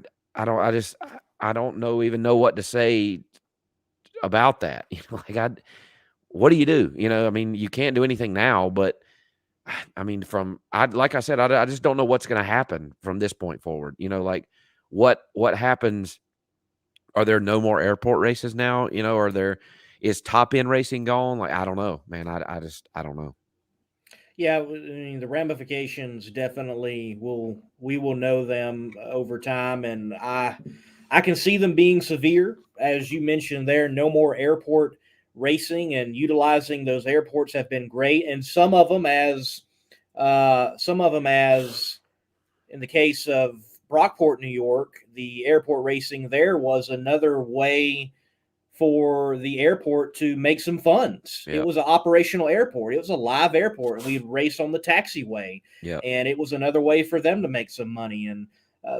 don't even know what to say about that. Like, what do you do? I mean, you can't do anything now, but I mean, like I said, I just don't know what's going to happen from this point forward. Like, what happens? Are there no more airport races now? Is top end racing gone? Like, I don't know, man. I don't know. Yeah, I mean, the ramifications definitely we will know them over time, and I I can see them being severe, as you mentioned there. No more airport racing, and utilizing those airports have been great. And some of them as in the case of Brockport, New York, the airport racing there was another way for the airport to make some funds. Yep. It was an operational airport. It was a live airport, and we'd race on the taxiway. Yep. And it was another way for them to make some money. And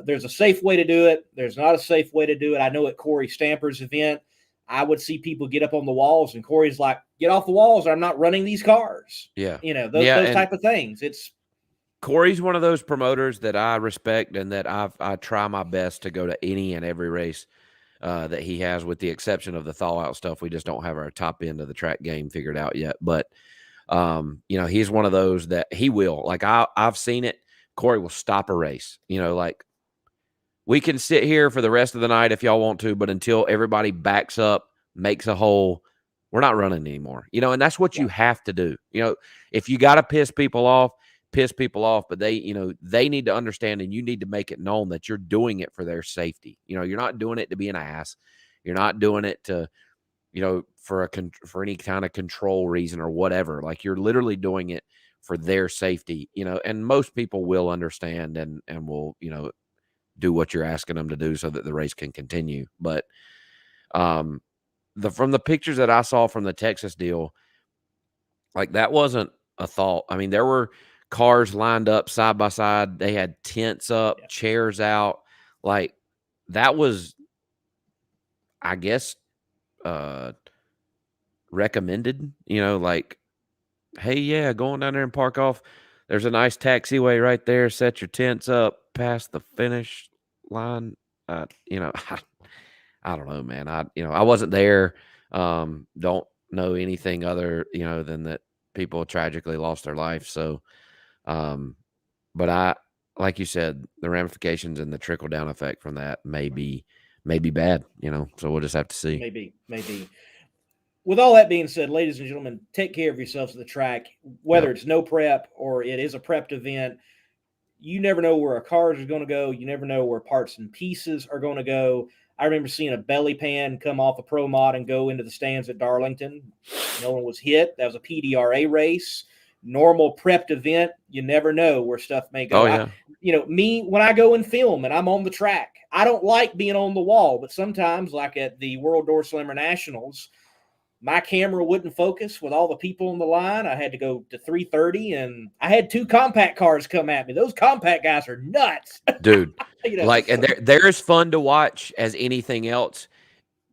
there's a safe way to do it. There's not a safe way to do it. I know at Corey Stamper's event, I would see people get up on the walls, and Corey's like, "Get off the walls, or I'm not running these cars." Yeah. Those type of things. Corey's one of those promoters that I respect, and that I try my best to go to any and every race that he has, with the exception of the thaw out stuff. We just don't have our top end of the track game figured out yet. But he's one of those that he will. Like I've seen it. Corey will stop a race. Like, we can sit here for the rest of the night if y'all want to, but until everybody backs up, makes a hole, we're not running anymore. And that's what you have to do. If you got to piss people off, but they need to understand, and you need to make it known that you're doing it for their safety. You're not doing it to be an ass. You're not doing it to, for any kind of control reason or whatever. Like, you're literally doing it for their safety, and most people will understand and will, do what you're asking them to do so that the race can continue. But from the pictures that I saw from the Texas deal, like, that wasn't a thought. I mean, there were cars lined up side by side. They had tents up, chairs out. Like, that was, I guess, recommended, like, hey, yeah, going down there and park off. There's a nice taxiway right there. Set your tents up past the finish line. I don't know, man. I wasn't there. Don't know anything other, than that people tragically lost their life. So, but like you said, the ramifications and the trickle down effect from that may be bad, so we'll just have to see. Maybe. With all that being said, ladies and gentlemen, take care of yourselves at the track, whether it's no prep or it is a prepped event. You never know where a car is going to go. You never know where parts and pieces are going to go. I remember seeing a belly pan come off a Pro Mod and go into the stands at Darlington. No one was hit. That was a PDRA race. Normal prepped event. You never know where stuff may go. Oh, yeah. Me, when I go and film and I'm on the track, I don't like being on the wall, but sometimes, like at the World Door Slammer Nationals, my camera wouldn't focus with all the people on the line. I had to go to 330, and I had 2 compact cars come at me. Those compact guys are nuts. Dude. And they're as fun to watch as anything else,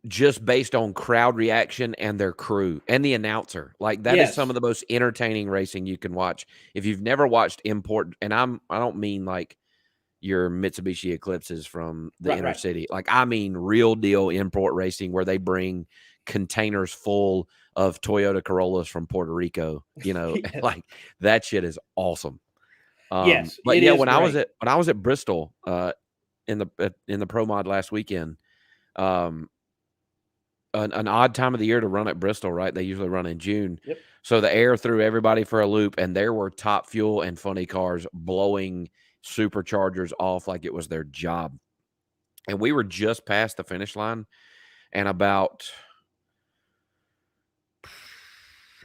just based on crowd reaction and their crew and the announcer. Like, that is some of the most entertaining racing you can watch. If you've never watched import, and I don't mean like your Mitsubishi Eclipses from the inner city. Like, I mean real deal import racing where they bring containers full of Toyota Corollas from Puerto Rico, like, that shit is awesome. But yeah, when I was at Bristol in the Pro Mod last weekend, an odd time of the year to run at Bristol, right? They usually run in June. Yep. So the air threw everybody for a loop, and there were Top Fuel and Funny cars blowing superchargers off like it was their job. And we were just past the finish line, and about,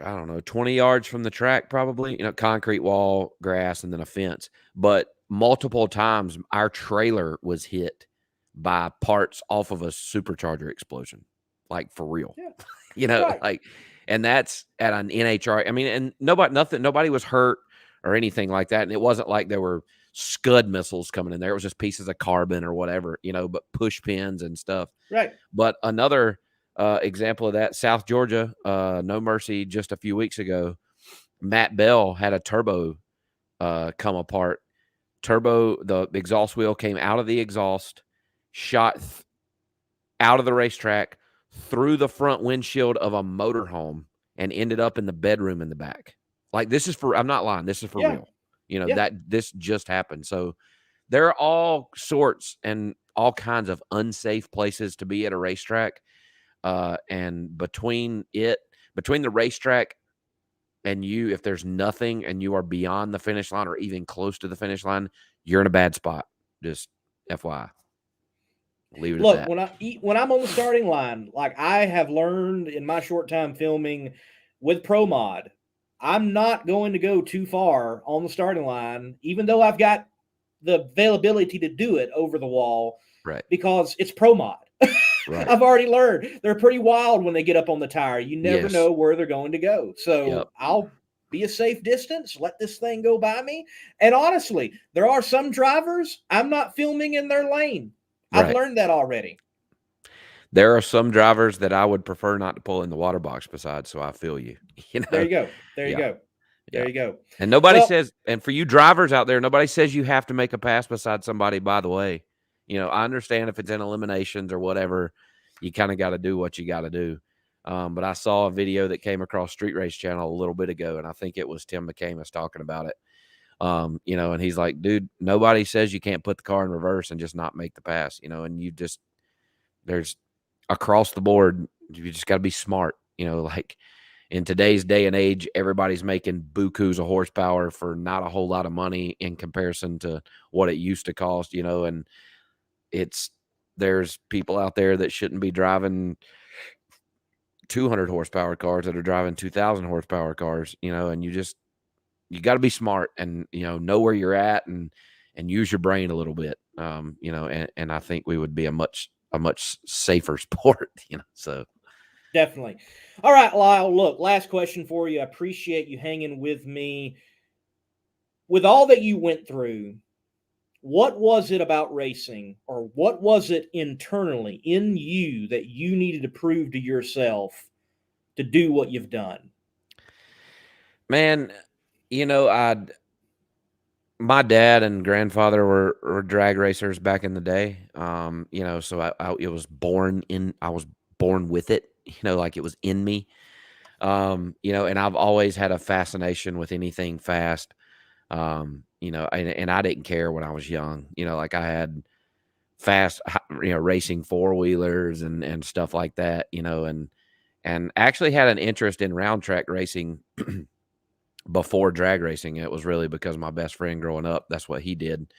I don't know, 20 yards from the track, probably, concrete wall, grass, and then a fence. But multiple times our trailer was hit by parts off of a supercharger explosion, like, for real. Yeah. Like, and that's at an NHRA. I mean, and nobody was hurt or anything like that. And it wasn't like there were Scud missiles coming in there. It was just pieces of carbon or whatever, but push pins and stuff. Right. But another example of that, South Georgia, No Mercy, just a few weeks ago, Matt Bell had a turbo come apart. The exhaust wheel came out of the exhaust, shot out of the racetrack, through the front windshield of a motorhome, and ended up in the bedroom in the back. Like, I'm not lying. This is for real. That this just happened. So there are all sorts and all kinds of unsafe places to be at a racetrack. And between the racetrack and you, if there's nothing and you are beyond the finish line or even close to the finish line, you're in a bad spot. Just FYI. Leave it Look, at that. when I'm on the starting line, like I have learned in my short time filming with Pro Mod, I'm not going to go too far on the starting line, even though I've got the availability to do it over the wall, Right. because it's Pro Mod. Right. I've already learned they're pretty wild when they get up on the tire. You never Yes. know where they're going to go. So Yep. I'll be a safe distance, let this thing go by me. And honestly, there are some drivers I'm not filming in their lane. I've Right. learned that already. There are some drivers that I would prefer not to pull in the water box beside, so I feel you. You know? There you go. There you Yeah. go. There Yeah. you go. And nobody Well- says, and for you drivers out there, nobody says you have to make a pass beside somebody, by the way. You know, I understand if it's in eliminations or whatever, you kind of got to do what you got to do. But I saw a video that came across Street Race Channel a little bit ago, and I think it was Tim McCamus talking about it. You know, and he's like, dude, nobody says you can't put the car in reverse and just not make the pass, you know, and you just, there's across the board, you just got to be smart, you know, like in today's day and age, everybody's making bukus of horsepower for not a whole lot of money in comparison to what it used to cost, you know, and there's people out there that shouldn't be driving 200 horsepower cars that are driving 2,000 horsepower cars, you know, and you got to be smart and, you know where you're at and use your brain a little bit, you know, and I think we would be a much safer sport, you know, so. Definitely. All right, Lyle, look, last question for you. I appreciate you hanging with me. With all that you went through, what was it about racing, or what was it internally in you that you needed to prove to yourself to do what you've done? Man, you know, my dad and grandfather were drag racers back in the day. You know, so I was born with it, you know, like it was in me. You know, and I've always had a fascination with anything fast. You know, and I didn't care when I was young, you know, like I had fast, you know, racing four-wheelers and stuff like that, you know, and actually had an interest in round track racing before drag racing. It was really because my best friend growing up, that's what he did.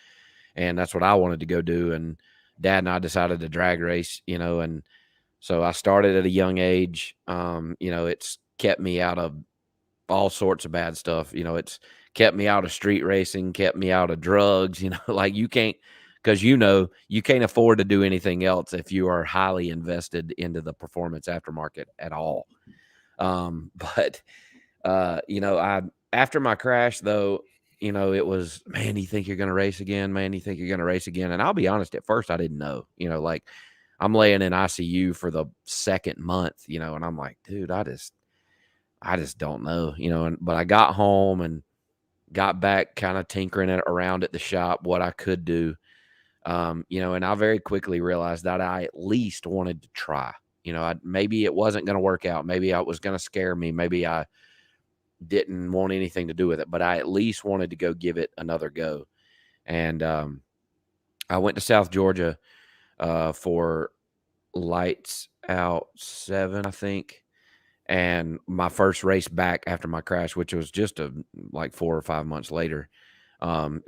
And that's what I wanted to go do. And Dad and I decided to drag race, you know, and so I started at a young age. You know, it's kept me out of all sorts of bad stuff. You know, it's kept me out of street racing, kept me out of drugs, you know, like you can't, because you know, you can't afford to do anything else if you are highly invested into the performance aftermarket at all. But you know, after my crash though, you know, it was, man, you think you're going to race again? Man, you think you're going to race again? And I'll be honest, at first I didn't know, you know, like I'm laying in ICU for the second month, you know, and I'm like, dude, I just don't know, you know, but I got home and got back kind of tinkering it around at the shop, what I could do. You know, and I very quickly realized that I at least wanted to try, you know, maybe it wasn't going to work out. Maybe it was going to scare me. Maybe I didn't want anything to do with it, but I at least wanted to go give it another go. And, I went to South Georgia, for Lights Out 7, I think. And my first race back after my crash, which was just like 4 or 5 months later,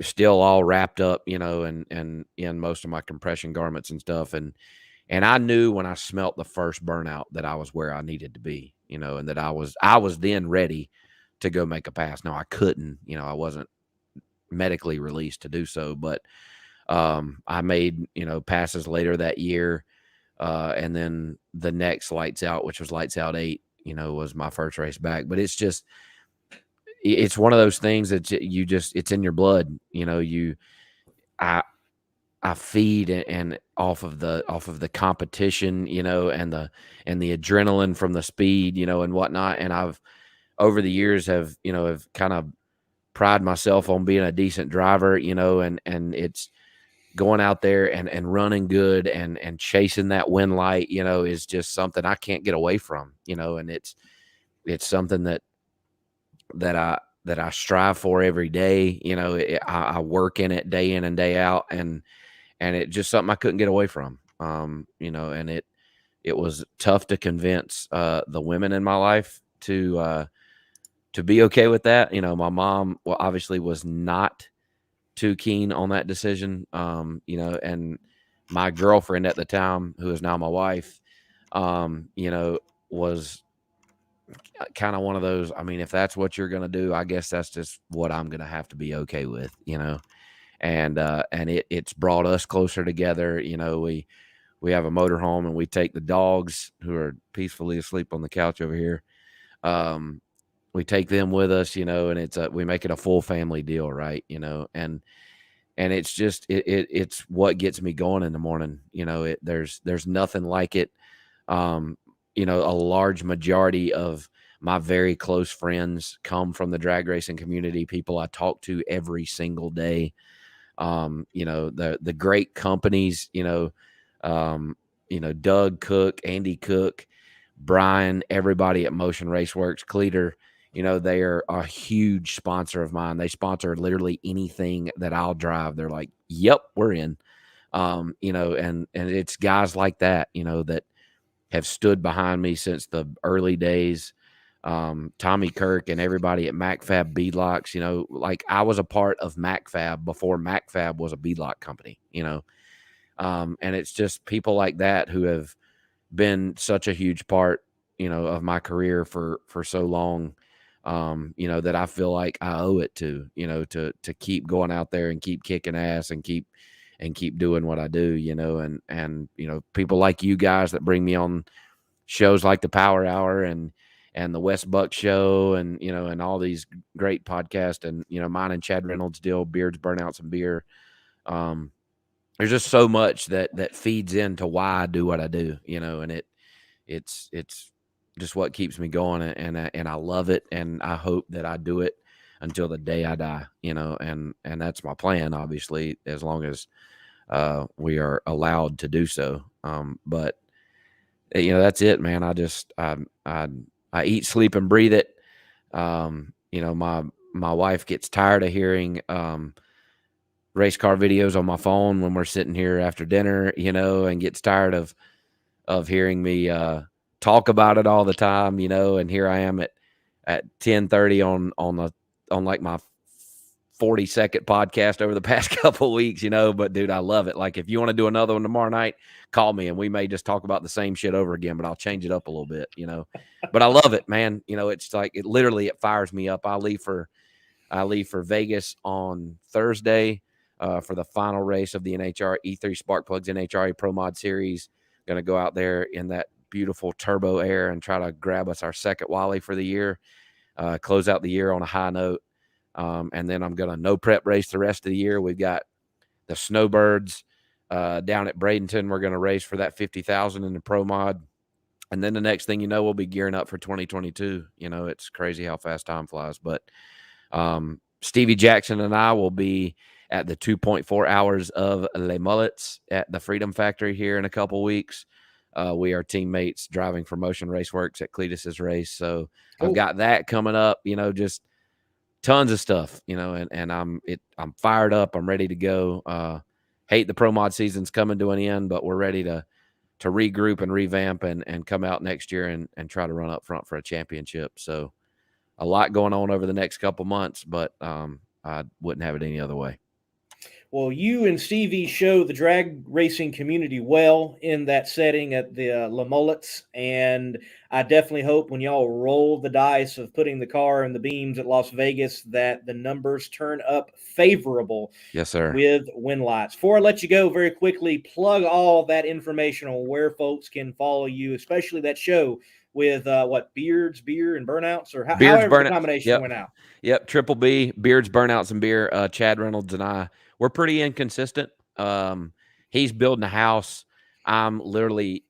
still all wrapped up, you know, and in most of my compression garments and stuff. And I knew when I smelt the first burnout that I was where I needed to be, you know, and that I was then ready to go make a pass. Now I couldn't, you know, I wasn't medically released to do so, but I made, you know, passes later that year. And then the next Lights Out, which was Lights Out 8, you know, was my first race back. But it's just, it's one of those things that it's in your blood, you know, I feed and off of the competition, you know, and the adrenaline from the speed, you know, and whatnot. And I've over the years have kind of pride myself on being a decent driver, you know, and it's going out there and running good and chasing that win light, you know, is just something I can't get away from, you know, and it's something that I strive for every day. You know, I work in it day in and day out, and it's just something I couldn't get away from. You know, and it was tough to convince the women in my life to be okay with that. You know, my mom, well, obviously was not too keen on that decision. You know, and my girlfriend at the time, who is now my wife, was kind of one of those. I mean, if that's what you're going to do, I guess that's just what I'm going to have to be okay with, and it's brought us closer together. We have a motorhome, and we take the dogs, who are peacefully asleep on the couch over here. We take them with us, and we make it a full family deal, right? And it's just it's what gets me going in the morning. There's nothing like it. A large majority of my very close friends come from the drag racing community, people I talk to every single day. The great companies, Doug Cook, Andy Cook, Brian, everybody at Motion Raceworks, Cleater, they are a huge sponsor of mine. They sponsor literally anything that I'll drive. They're like, yep, we're in. And it's guys like that, that have stood behind me since the early days. Tommy Kirk and everybody at MacFab Beadlocks, like I was a part of MacFab before MacFab was a beadlock company, and it's just people like that who have been such a huge part, of my career for so long, that I feel like I owe it to, to keep going out there and keep kicking ass and keep doing what I do, and people like you guys that bring me on shows like the Power Hour and the West Buck Show and, and all these great podcasts and, mine and Chad Reynolds deal, Beards, Burnouts, and Beer. There's just so much that feeds into why I do what I do, and it's just what keeps me going, and I love it, and I hope that I do it until the day I die, and that's my plan, obviously, as long as we are allowed to do so. But that's it, man. I eat, sleep, and breathe it. My wife gets tired of hearing race car videos on my phone when we're sitting here after dinner, and gets tired of hearing me talk about it all the time, and here I am at 10:30 on like my 40-second podcast over the past couple of weeks, but dude, I love it. Like if you want to do another one tomorrow night, call me and we may just talk about the same shit over again, but I'll change it up a little bit, but I love it, man. It's like, it fires me up. I leave for Vegas on Thursday for the final race of the NHRA E3 Spark Plugs NHRA Pro Mod Series. Going to go out there in that beautiful turbo air and try to grab us our second Wally for the year, close out the year on a high note. And then I'm going to no prep race the rest of the year. We've got the Snowbirds down at Bradenton. We're going to race for that 50,000 in the Pro Mod. And then the next thing we'll be gearing up for 2022. It's crazy how fast time flies. But Stevie Jackson and I will be at the 2.4 hours of Les Mullets at the Freedom Factory here in a couple weeks. We are teammates driving for Motion Raceworks at Cletus's race. So I've got that coming up, just tons of stuff, and I'm fired up. I'm ready to go. Hate the Pro Mod season's coming to an end, but we're ready to regroup and revamp and come out next year and try to run up front for a championship. So a lot going on over the next couple months, but I wouldn't have it any other way. Well, you and Stevie show the drag racing community well in that setting at the Les Mullets, and I definitely hope when y'all roll the dice of putting the car in the beams at Las Vegas that the numbers turn up favorable. Yes, sir. With win lights. Before I let you go, very quickly, plug all that information on where folks can follow you, especially that show with Beards, Beer, and Burnouts, or however the combination went out. Yep, Triple B, Beards, Burnouts, and Beer. Chad Reynolds and I, we're pretty inconsistent. He's building a house. I'm literally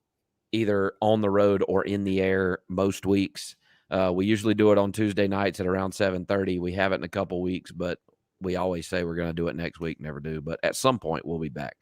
either on the road or in the air most weeks. We usually do it on Tuesday nights at around 7:30. We haven't in a couple weeks, but we always say we're going to do it next week. Never do, but at some point we'll be back.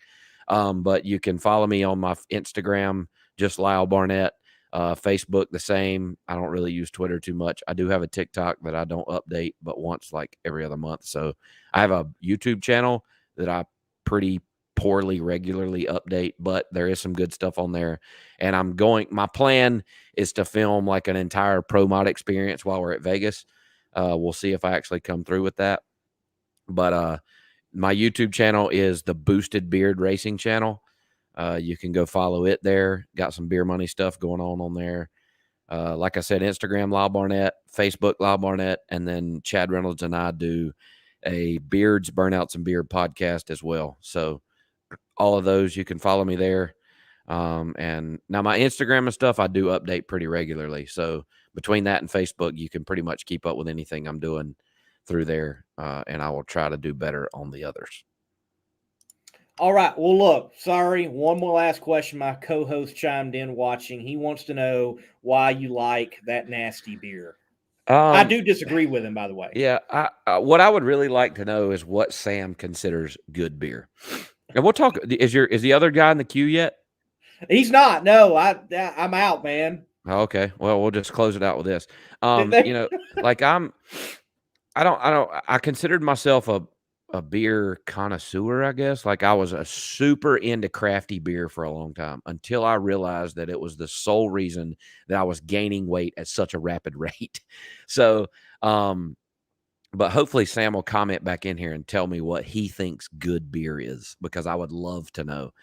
But you can follow me on my Instagram, just Lyle Barnett. Facebook the same. I don't really use Twitter too much. I do have a TikTok that I don't update but once like every other month. So I have a YouTube channel that I pretty poorly regularly update, but there is some good stuff on there. And my plan is to film like an entire Pro Mod experience while we're at Vegas. We'll see if I actually come through with that. But my YouTube channel is the Boosted Beard Racing channel. You can go follow it there. Got some beer money stuff going on there. Like I said, Instagram Lyle Barnett, Facebook Lyle Barnett, and then Chad Reynolds and I do a Beards, Burnouts, and Beard podcast as well. So all of those, you can follow me there. And now my Instagram and stuff, I do update pretty regularly. So between that and Facebook, you can pretty much keep up with anything I'm doing through there. And I will try to do better on the others. All right. Well, look, sorry. One more last question. My co-host chimed in watching. He wants to know why you like that nasty beer. I do disagree with him, by the way. Yeah. What I would really like to know is what Sam considers good beer. And we'll talk. Is the other guy in the queue yet? He's not. No, I'm out, man. Okay. Well, we'll just close it out with this. Like I considered myself a beer connoisseur, I guess. Like I was a super into crafty beer for a long time until I realized that it was the sole reason that I was gaining weight at such a rapid rate. So, but hopefully Sam will comment back in here and tell me what he thinks good beer is, because I would love to know.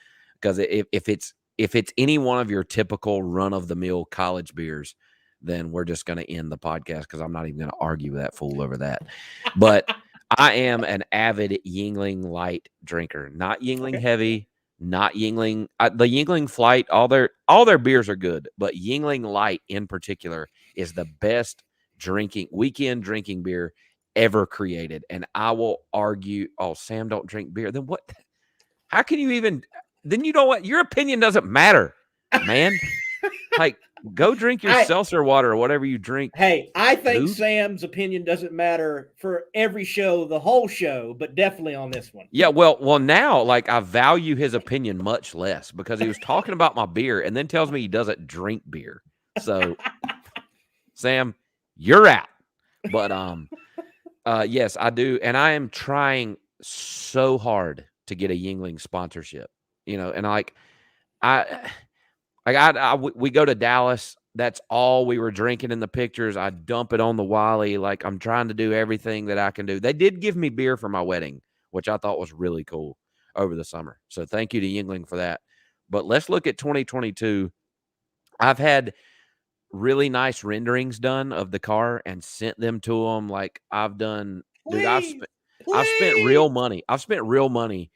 Because if it's any one of your typical run-of-the-mill college beers, then we're just going to end the podcast, because I'm not even going to argue with that fool over that. But I am an avid Yuengling Light drinker, not Yuengling Heavy, not Yuengling. The Yuengling Flight, all their beers are good, but Yuengling Light in particular is the best weekend drinking beer ever created. And I will argue, oh, Sam don't drink beer. Then what? How can you even? Then you know what? Your opinion doesn't matter, man. Like, go drink your seltzer water or whatever you drink. Hey, I think Sam's opinion doesn't matter for every show, the whole show, but definitely on this one. Yeah, well, now, like, I value his opinion much less, because he was talking about my beer and then tells me he doesn't drink beer. So, Sam, you're out. But yes, I do, and I am trying so hard to get a Yuengling sponsorship. And we go to Dallas. That's all we were drinking in the pictures. I dump it on the Wally. Like, I'm trying to do everything that I can do. They did give me beer for my wedding, which I thought was really cool over the summer. So thank you to Yuengling for that. But let's look at 2022. I've had really nice renderings done of the car and sent them to them. Like, I've done, I've spent real money. I've spent real money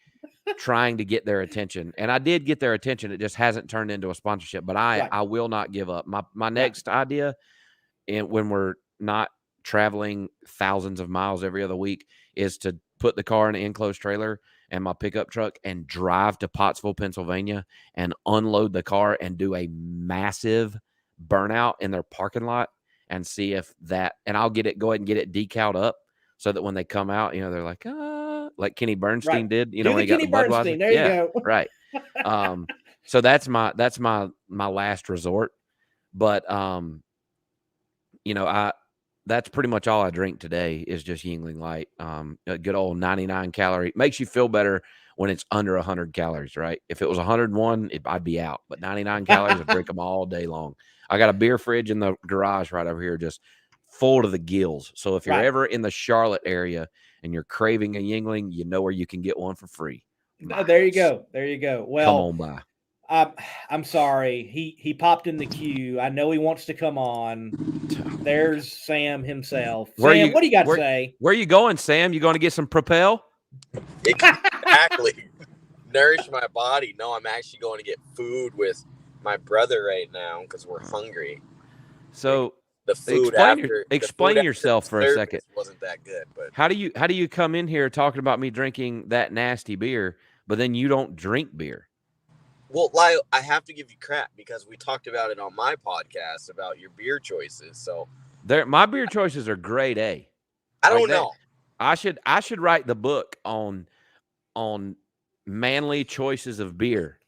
trying to get their attention, and I did get their attention. It just hasn't turned into a sponsorship, but I will not give up. My next idea, and when we're not traveling thousands of miles every other week, is to put the car in an enclosed trailer and my pickup truck and drive to Pottsville, Pennsylvania, and unload the car and do a massive burnout in their parking lot and see if that, and I'll go ahead and get it decaled up so that when they come out, they're like, like Kenny Bernstein did, when he got the Budweiser. There you go. Right. So that's my last resort. But that's pretty much all I drink today is just Yuengling Light. A good old 99 calorie. Makes you feel better when it's under 100 calories, right? If it was 101, I'd be out. But 99 calories, I drink them all day long. I got a beer fridge in the garage right over here, just full to the gills. So if you're ever in the Charlotte area and you're craving a Yuengling, you know where you can get one for free. Nice. There you go. Well, come on by. I'm sorry. He popped in the queue. I know he wants to come on. There's Sam himself. Sam, what do you got to say? Where are you going, Sam? You going to get some Propel? Exactly. Nourish my body. No, I'm actually going to get food with my brother right now because we're hungry. So the food explain yourself for a second. Wasn't that good, but how do you come in here talking about me drinking that nasty beer, but then you don't drink beer? Well, Lyle, I have to give you crap because we talked about it on my podcast about your beer choices. So my beer choices are grade A. I don't know. I should write the book on manly choices of beer.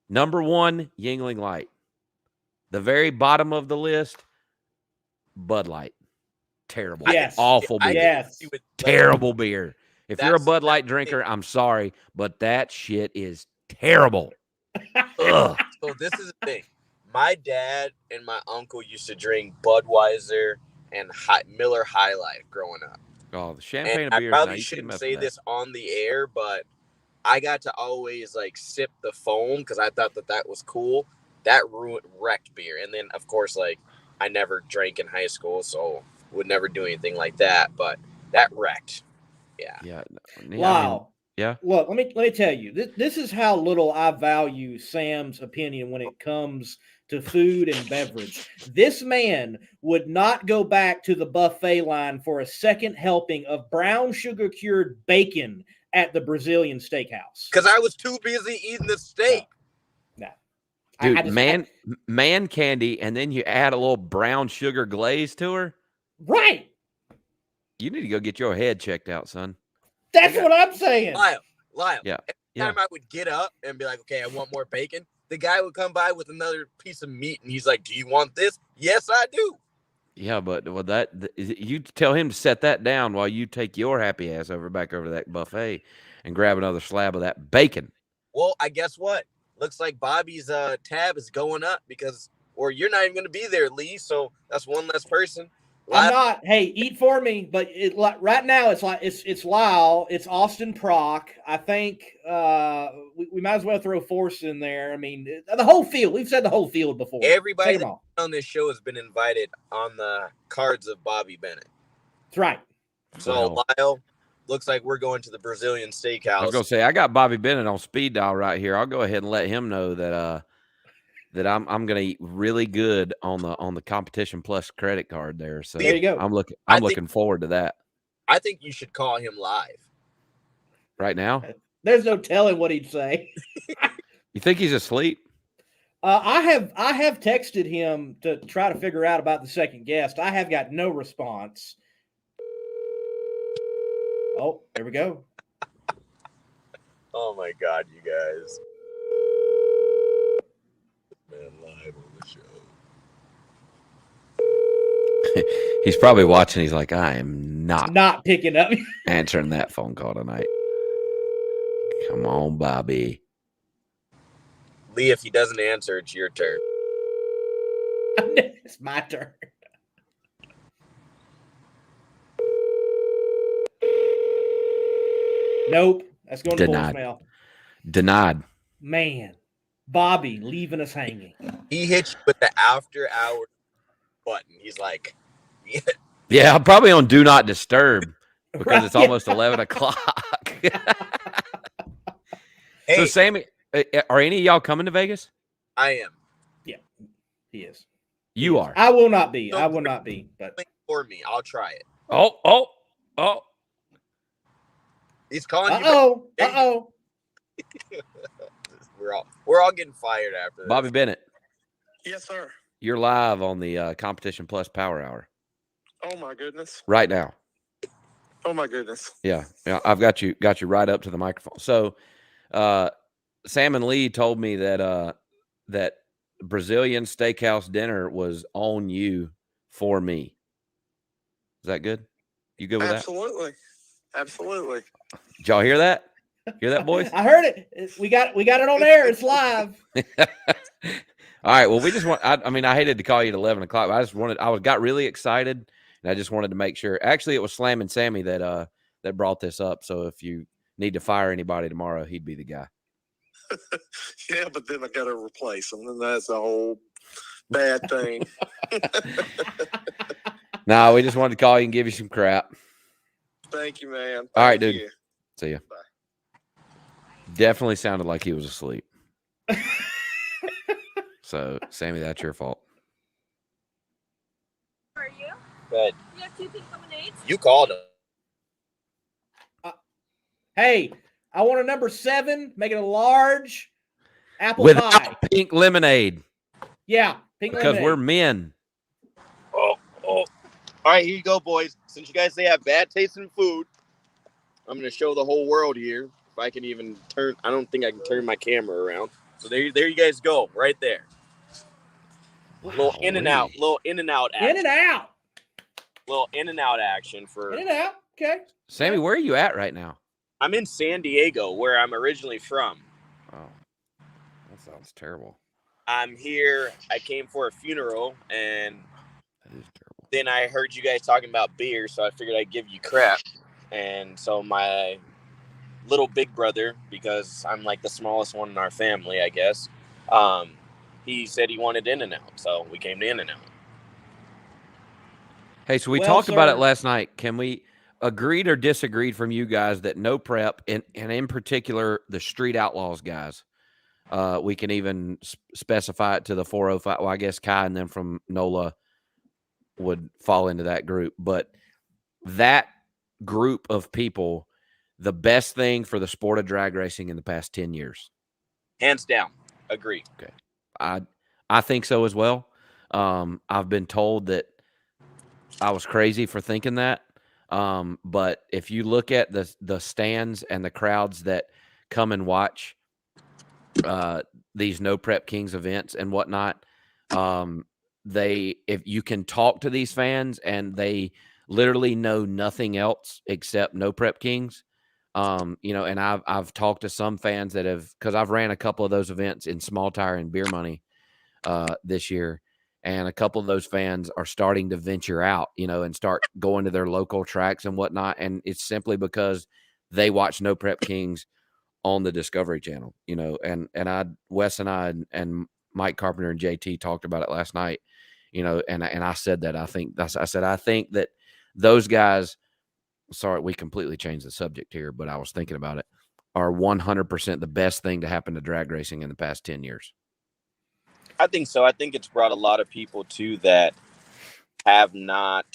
Number 1, Yuengling Light. The very bottom of the list, Bud Light. Terrible. Yes. Awful beer. Yes. Terrible beer. If you're a Bud Light drinker, I'm sorry, but that shit is terrible. Ugh. So this is the thing. My dad and my uncle used to drink Budweiser and Miller High Life growing up. Oh, the champagne and of beer. I probably shouldn't say this on the air, but I got to always like sip the foam because I thought that was cool. That wrecked beer. And then of course, like I never drank in high school, so would never do anything like that. But that wrecked. Yeah. Yeah. Wow. Yeah. Look, let me tell you. This is how little I value Sam's opinion when it comes to food and beverage. This man would not go back to the buffet line for a second helping of brown sugar cured bacon at the Brazilian steakhouse. Because I was too busy eating the steak. No. Dude, man candy, and then you add a little brown sugar glaze to her. Right. You need to go get your head checked out, son. That's what I'm saying. Lyle. Yeah. Every time I would get up and be like, okay, I want more bacon, the guy would come by with another piece of meat, and he's like, do you want this? Yes, I do. Yeah, but you tell him to set that down while you take your happy ass back over to that buffet and grab another slab of that bacon. Well, I guess what? Looks like Bobby's tab is going up or you're not even going to be there, Lee. So that's one less person. I'm not. Hey, eat for me. But right now, it's Lyle. It's Austin Proc. I think we might as well throw Force in there. I mean, the whole field. We've said the whole field before. Everybody on this show has been invited on the cards of Bobby Bennett. That's right. So Lyle, looks like we're going to the Brazilian steakhouse. I was going to say I got Bobby Bennett on speed dial right here. I'll go ahead and let him know that I'm going to eat really good on the Competition Plus credit card there. So there you go. I'm looking forward to that. I think you should call him live right now. There's no telling what he'd say. You think he's asleep? I have texted him to try to figure out about the second guest. I have got no response. Oh, there we go. Oh my God, you guys. Man, live on the show. He's probably watching. He's like, I am not picking up answering that phone call tonight. Come on, Bobby. Lee, if he doesn't answer, it's your turn. It's my turn. Nope. That's going to voicemail. Denied. Man, Bobby leaving us hanging. He hits you with the after hour button. He's like, yeah, I'm probably on Do Not Disturb because it's almost 11 o'clock. Hey, so, Sammy, are any of y'all coming to Vegas? I am. Yeah, he is. You are. I will not be. I will not be. But for me, I'll try it. Oh. He's calling you. Uh-oh. We're all getting fired after this. Bobby Bennett. Yes, sir. You're live on the Competition Plus Power Hour. Oh my goodness. Right now. Oh my goodness. Yeah. I've got you right up to the microphone. So, Sam and Lee told me that that Brazilian steakhouse dinner was on you for me. Is that good? You good with Absolutely. Absolutely. Did y'all hear that? Hear that, boys? I heard it. We got it on air. It's live. All right. Well, we just want. I mean, I hated to call you at 11 o'clock. But I got really excited, and I just wanted to make sure. Actually, it was Slam and Sammy that brought this up. So if you need to fire anybody tomorrow, he'd be the guy. Yeah, but then I got to replace him, and that's a whole bad thing. No, we just wanted to call you and give you some crap. Thank you, man. All right, dude. You. See ya. Bye. Definitely sounded like he was asleep. So, Sammy, that's your fault. How are you? Good. You have 2 pink lemonades? You called him. Hey, I want a number 7. Make it a large apple Without pie. pink lemonade. Yeah, pink because lemonade. We're men. Oh. All right, here you go, boys. Since you guys say I have bad taste in food, I'm going to show the whole world here. If I can even turn, I don't think I can turn my camera around. So there you guys go, right there. Wow, little in and out action. In and out. Little in and out action for. In and out. Okay. Sammy, where are you at right now? I'm in San Diego, where I'm originally from. Oh, that sounds terrible. I'm here. I came for a funeral, and That is terrible. then I heard you guys talking about beer, so I figured I'd give you crap. And so my little big brother, because I'm like the smallest one in our family, I guess. He said he wanted In-N-Out, so we came to In-N-Out. Hey, so we Well, talked about it sir, last night. Can we agreed or disagreed from you guys that no prep, and in particular the Street Outlaws guys, we can even specify it to the 405. Well, I guess Kai and them from NOLA would fall into that group. But that group of people, the best thing for the sport of drag racing in the past 10 years. Hands down. Agree. Okay. I think so as well. I've been told that I was crazy for thinking that. But if you look at the stands and the crowds that come and watch these No Prep Kings events and whatnot, if you can talk to these fans and they literally know nothing else except No Prep Kings, and I've talked to some fans that have, because I've ran a couple of those events in Small Tire and Beer Money this year. And a couple of those fans are starting to venture out, and start going to their local tracks and whatnot. And it's simply because they watch No Prep Kings on the Discovery Channel, and Wes and I and Mike Carpenter and JT talked about it last night, and I said that I think that those guys, sorry, we completely changed the subject here, but I was thinking about it, are 100% the best thing to happen to drag racing in the past 10 years. I think so. I think it's brought a lot of people too that have not,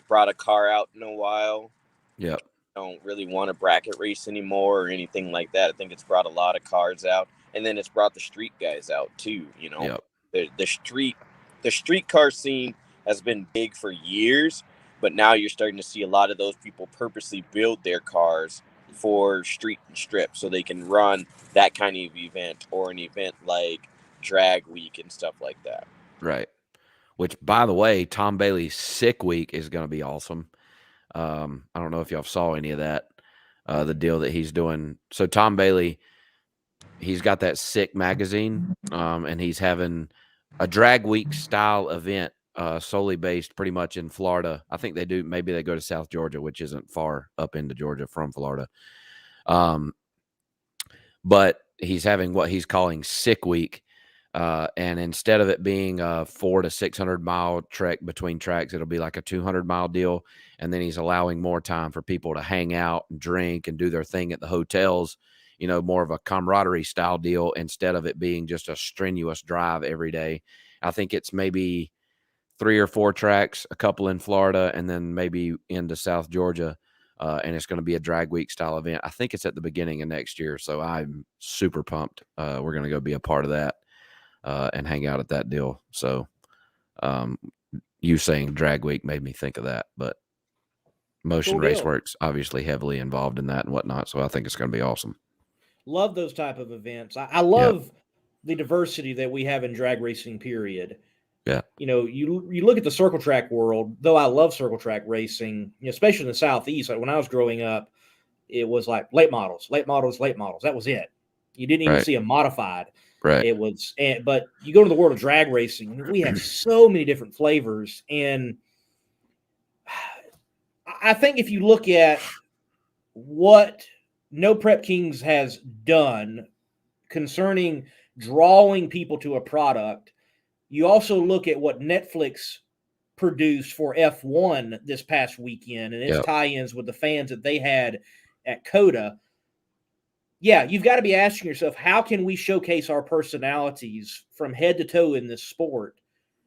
brought a car out in a while. Yep. Don't really want to bracket race anymore or anything like that. I think it's brought a lot of cars out, and then it's brought the street guys out too. Yep. The street car scene has been big for years, but now you're starting to see a lot of those people purposely build their cars for street and strip so they can run that kind of event, or an event like Drag Week and stuff like that. Right. Which, by the way, Tom Bailey's Sick Week is going to be awesome. I don't know if y'all saw any of that, the deal that he's doing. So Tom Bailey, he's got that Sick magazine, and he's having a Drag Week style event, solely based pretty much in Florida. I think maybe they go to South Georgia, which isn't far up into Georgia from Florida. But he's having what he's calling Sick Week. And instead of it being a 400 to 600 mile trek between tracks, it'll be like a 200-mile deal. And then he's allowing more time for people to hang out and drink and do their thing at the hotels, more of a camaraderie style deal, instead of it being just a strenuous drive every day. I think it's maybe 3 or 4 tracks, a couple in Florida, and then maybe into South Georgia. And it's going to be a Drag Week style event. I think it's at the beginning of next year. So I'm super pumped. We're going to go be a part of that. And hang out at that deal. So you saying Drag Week made me think of that, but Motion Raceworks obviously heavily involved in that and whatnot. So I think it's going to be awesome. Love those type of events. I love the diversity that we have in drag racing, period. Yeah. You look at the circle track world, though I love circle track racing, especially in the Southeast. Like when I was growing up, it was like late models. That was it. You didn't even see a modified. Right. It was, but you go to the world of drag racing, we have so many different flavors. And I think if you look at what No Prep Kings has done concerning drawing people to a product, you also look at what Netflix produced for F1 this past weekend and its tie-ins with the fans that they had at COTA. Yeah, you've got to be asking yourself, how can we showcase our personalities from head to toe in this sport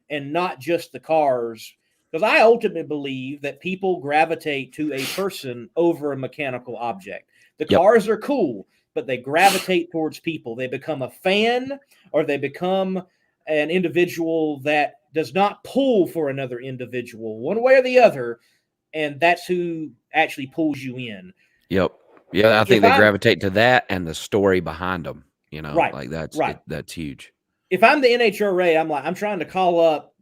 and not just the cars? Because I ultimately believe that people gravitate to a person over a mechanical object. The cars are cool, but they gravitate towards people. They become a fan, or they become an individual that does not pull for another individual one way or the other, and that's who actually pulls you in. Yep. Yeah, I think they gravitate to that and the story behind them, right, like that's huge. If I'm the NHRA, I'm trying to call up,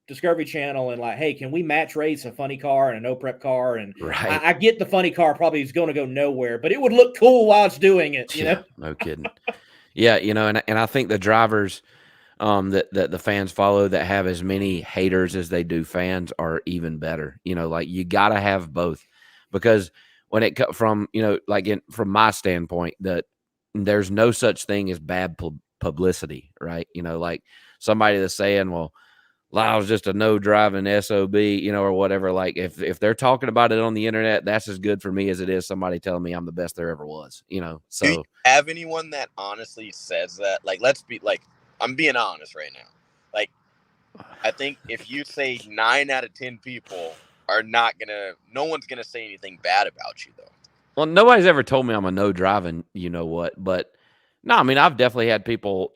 Discovery Channel and like, hey, can we match race a funny car and a no prep car? And I get the funny car probably is going to go nowhere, but it would look cool while it's doing it, you know? No kidding. Yeah, and I think the drivers that the fans follow that have as many haters as they do fans are even better. Like you got to have both, because when it comes from, like from my standpoint, that there's no such thing as bad publicity, right? Like somebody that's saying, well, Lyle's just a no driving SOB, or whatever. Like if they're talking about it on the internet, that's as good for me as it is somebody telling me I'm the best there ever was, so. Do you have anyone that honestly says that? Like, I'm being honest right now. Like, I think if you say 9 out of 10 people are no one's going to say anything bad about you though. Well, nobody's ever told me I'm a no driving, but no, I mean, I've definitely had people,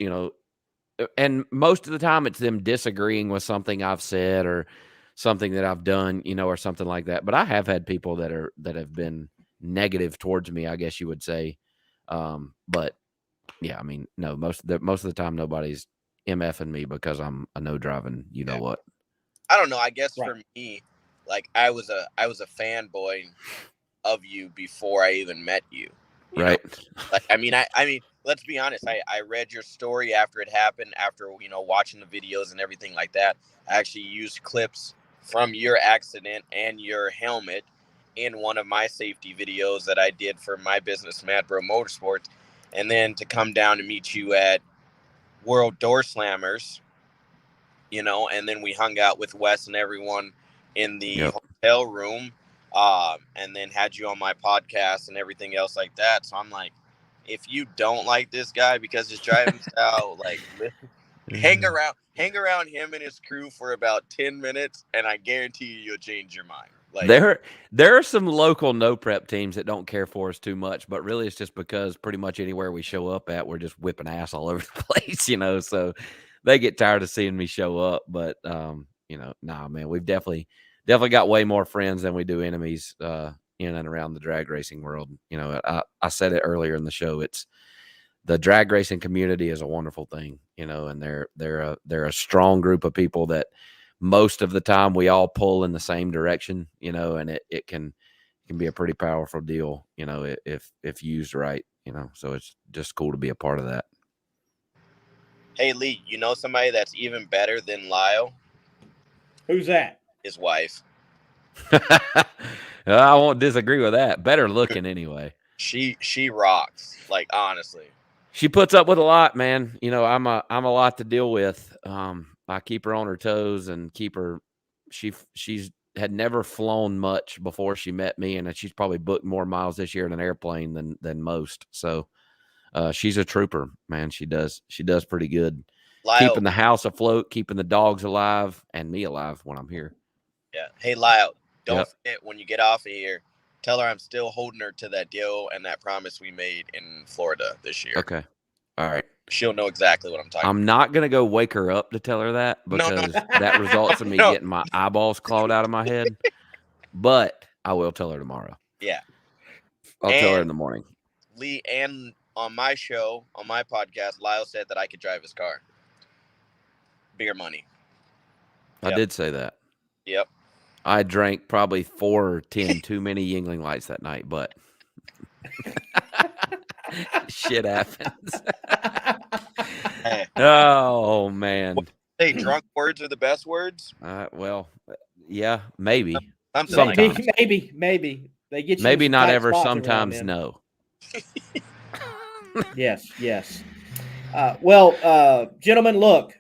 and most of the time it's them disagreeing with something I've said or something that I've done, or something like that. But I have had people that have been negative towards me, I guess you would say. But yeah, I mean, no, most of the time nobody's MFing me because I'm a no driving, what. I don't know. I guess for me, like I was a fanboy of you before I even met you. Right. Like, I mean, let's be honest. I read your story after it happened, after, watching the videos and everything like that. I actually used clips from your accident and your helmet in one of my safety videos that I did for my business, Mad Bro Motorsports. And then to come down to meet you at World Door Slammers, and then we hung out with Wes and everyone in the hotel room, and then had you on my podcast and everything else like that. So I'm like, if you don't like this guy because his driving style, like, hang around him and his crew for about 10 minutes, and I guarantee you'll change your mind. Like, there are some local no prep teams that don't care for us too much, but really it's just because pretty much anywhere we show up at, we're just whipping ass all over the place, so they get tired of seeing me show up. But nah, man, we've definitely got way more friends than we do enemies in and around the drag racing world. I said it earlier in the show. It's the drag racing community is a wonderful thing, and they're a strong group of people that most of the time we all pull in the same direction, and it can be a pretty powerful deal, if used right, so it's just cool to be a part of that. Hey, Lee, somebody that's even better than Lyle? Who's that? His wife. I won't disagree with that. Better looking anyway. She rocks. Like, honestly. She puts up with a lot, man. I'm a lot to deal with. I keep her on her toes and keep her. She's had never flown much before she met me, and she's probably booked more miles this year in an airplane than most. So she's a trooper, man. She does pretty good. Lyle, keeping the house afloat, keeping the dogs alive, and me alive when I'm here. Yeah. Hey, Lyle, don't forget when you get off of here, tell her I'm still holding her to that deal and that promise we made in Florida this year. Okay. All right. She'll know exactly what I'm talking about. I'm not going to go wake her up to tell her that because that results in me getting my eyeballs clawed out of my head. But I will tell her tomorrow. Yeah. I'll tell her in the morning. Lee, and on my show, on my podcast, Lyle said that I could drive his car. Bigger money. I did say that. Yep. I drank probably 4 or 10 too many Yingling Lights that night, but shit happens. Hey. Oh, man. Hey, drunk words are the best words? Well, yeah, maybe. Sometimes. Maybe. They get you maybe not ever, sometimes no. Yes. Well, gentlemen, look,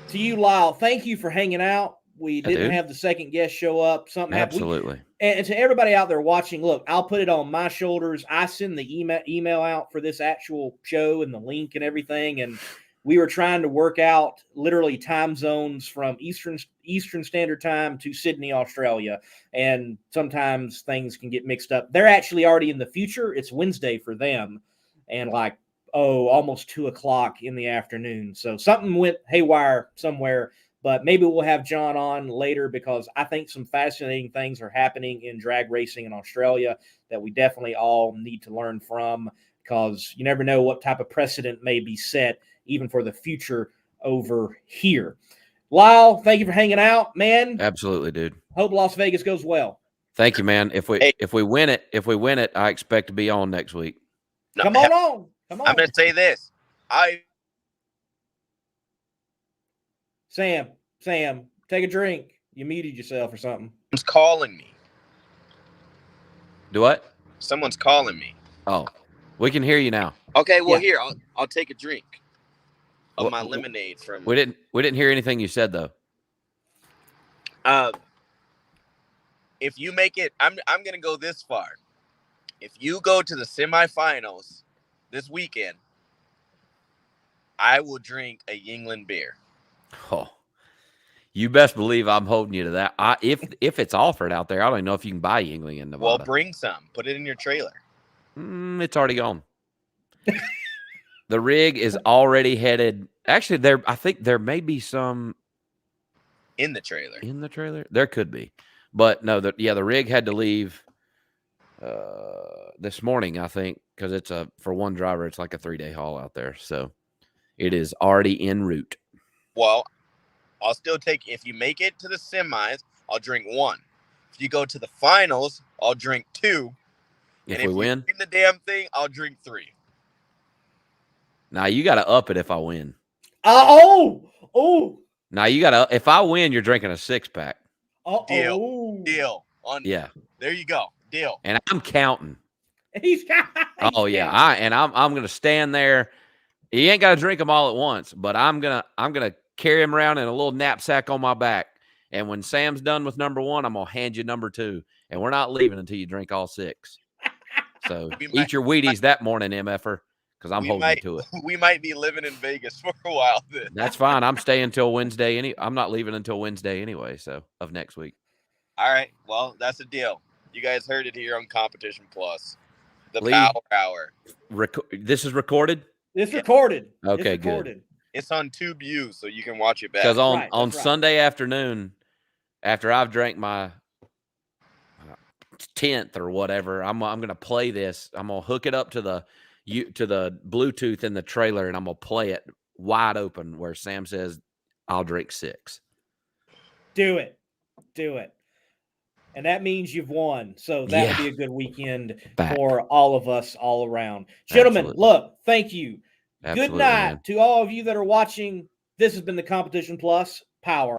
to you, Lyle, thank you for hanging out. We didn't have the second guest show up. Something Absolutely. And to everybody out there watching, look, I'll put it on my shoulders. I send the email out for this actual show and the link and everything. And we were trying to work out literally time zones from Eastern Standard Time to Sydney, Australia. And sometimes things can get mixed up. They're actually already in the future. It's Wednesday for them. And almost 2:00 in the afternoon. So something went haywire somewhere. But maybe we'll have John on later because I think some fascinating things are happening in drag racing in Australia that we definitely all need to learn from, because you never know what type of precedent may be set even for the future over here. Lyle, thank you for hanging out, man. Absolutely, dude. Hope Las Vegas goes well. Thank you, man. If we win it, I expect to be on next week. Come on. I'm going to say this. Sam, take a drink. You muted yourself or something. He's calling me. Do what? Someone's calling me. Oh, we can hear you now. Okay, well, Yeah. here, I'll take a drink of What- my lemonade from. We didn't hear anything you said though. If you make it, I'm gonna go this far. If you go to the semifinals this weekend, I will drink a Yingling beer. Oh, you best believe I'm holding you to that. If it's offered out there, I don't even know if you can buy Yingling in Nevada. Well, bring some. Put it in your trailer. It's already gone. The rig is already headed. Actually, I think there may be some In the trailer. in the trailer. There could be, but no. The rig had to leave this morning, I think, because it's for one driver. It's like a 3-day haul out there, so it is already en route. Well, I'll still take. If you make it to the semis, I'll drink 1. If you go to the finals, I'll drink 2. If and we if win, you win the damn thing, I'll drink 3. now you got to up it if I win. Oh. Now you got to. If I win, you're drinking a 6-pack. Deal. Yeah, There you go. Deal. and I'm counting. He's Oh yeah, I'm gonna stand there. You ain't got to drink them all at once, but I'm gonna carry them around in a little knapsack on my back. And when Sam's done with number 1, I'm gonna hand you number 2, and we're not leaving until you drink all 6. So eat your Wheaties that morning, MFer, because I'm holding you to it. We might be living in Vegas for a while then. That's fine. I'm staying till Wednesday. I'm not leaving until Wednesday anyway. So of next week. All right. Well, that's a deal. You guys heard it here on Competition Plus. The Lee, Power Hour. This is recorded. It's recorded. Okay, it's recorded. good. It's on TubeU, so you can watch it back. Because on Right. Sunday afternoon, after I've drank my 10th or whatever, I'm gonna play this. I'm gonna hook it up to the Bluetooth in the trailer, and I'm gonna play it wide open where Sam says, "I'll drink 6." Do it. And that means you've won. So that would be a good weekend for all of us all around. Gentlemen, look, thank you. Absolutely, Good night man. to all of you that are watching. This has been the Competition Plus Power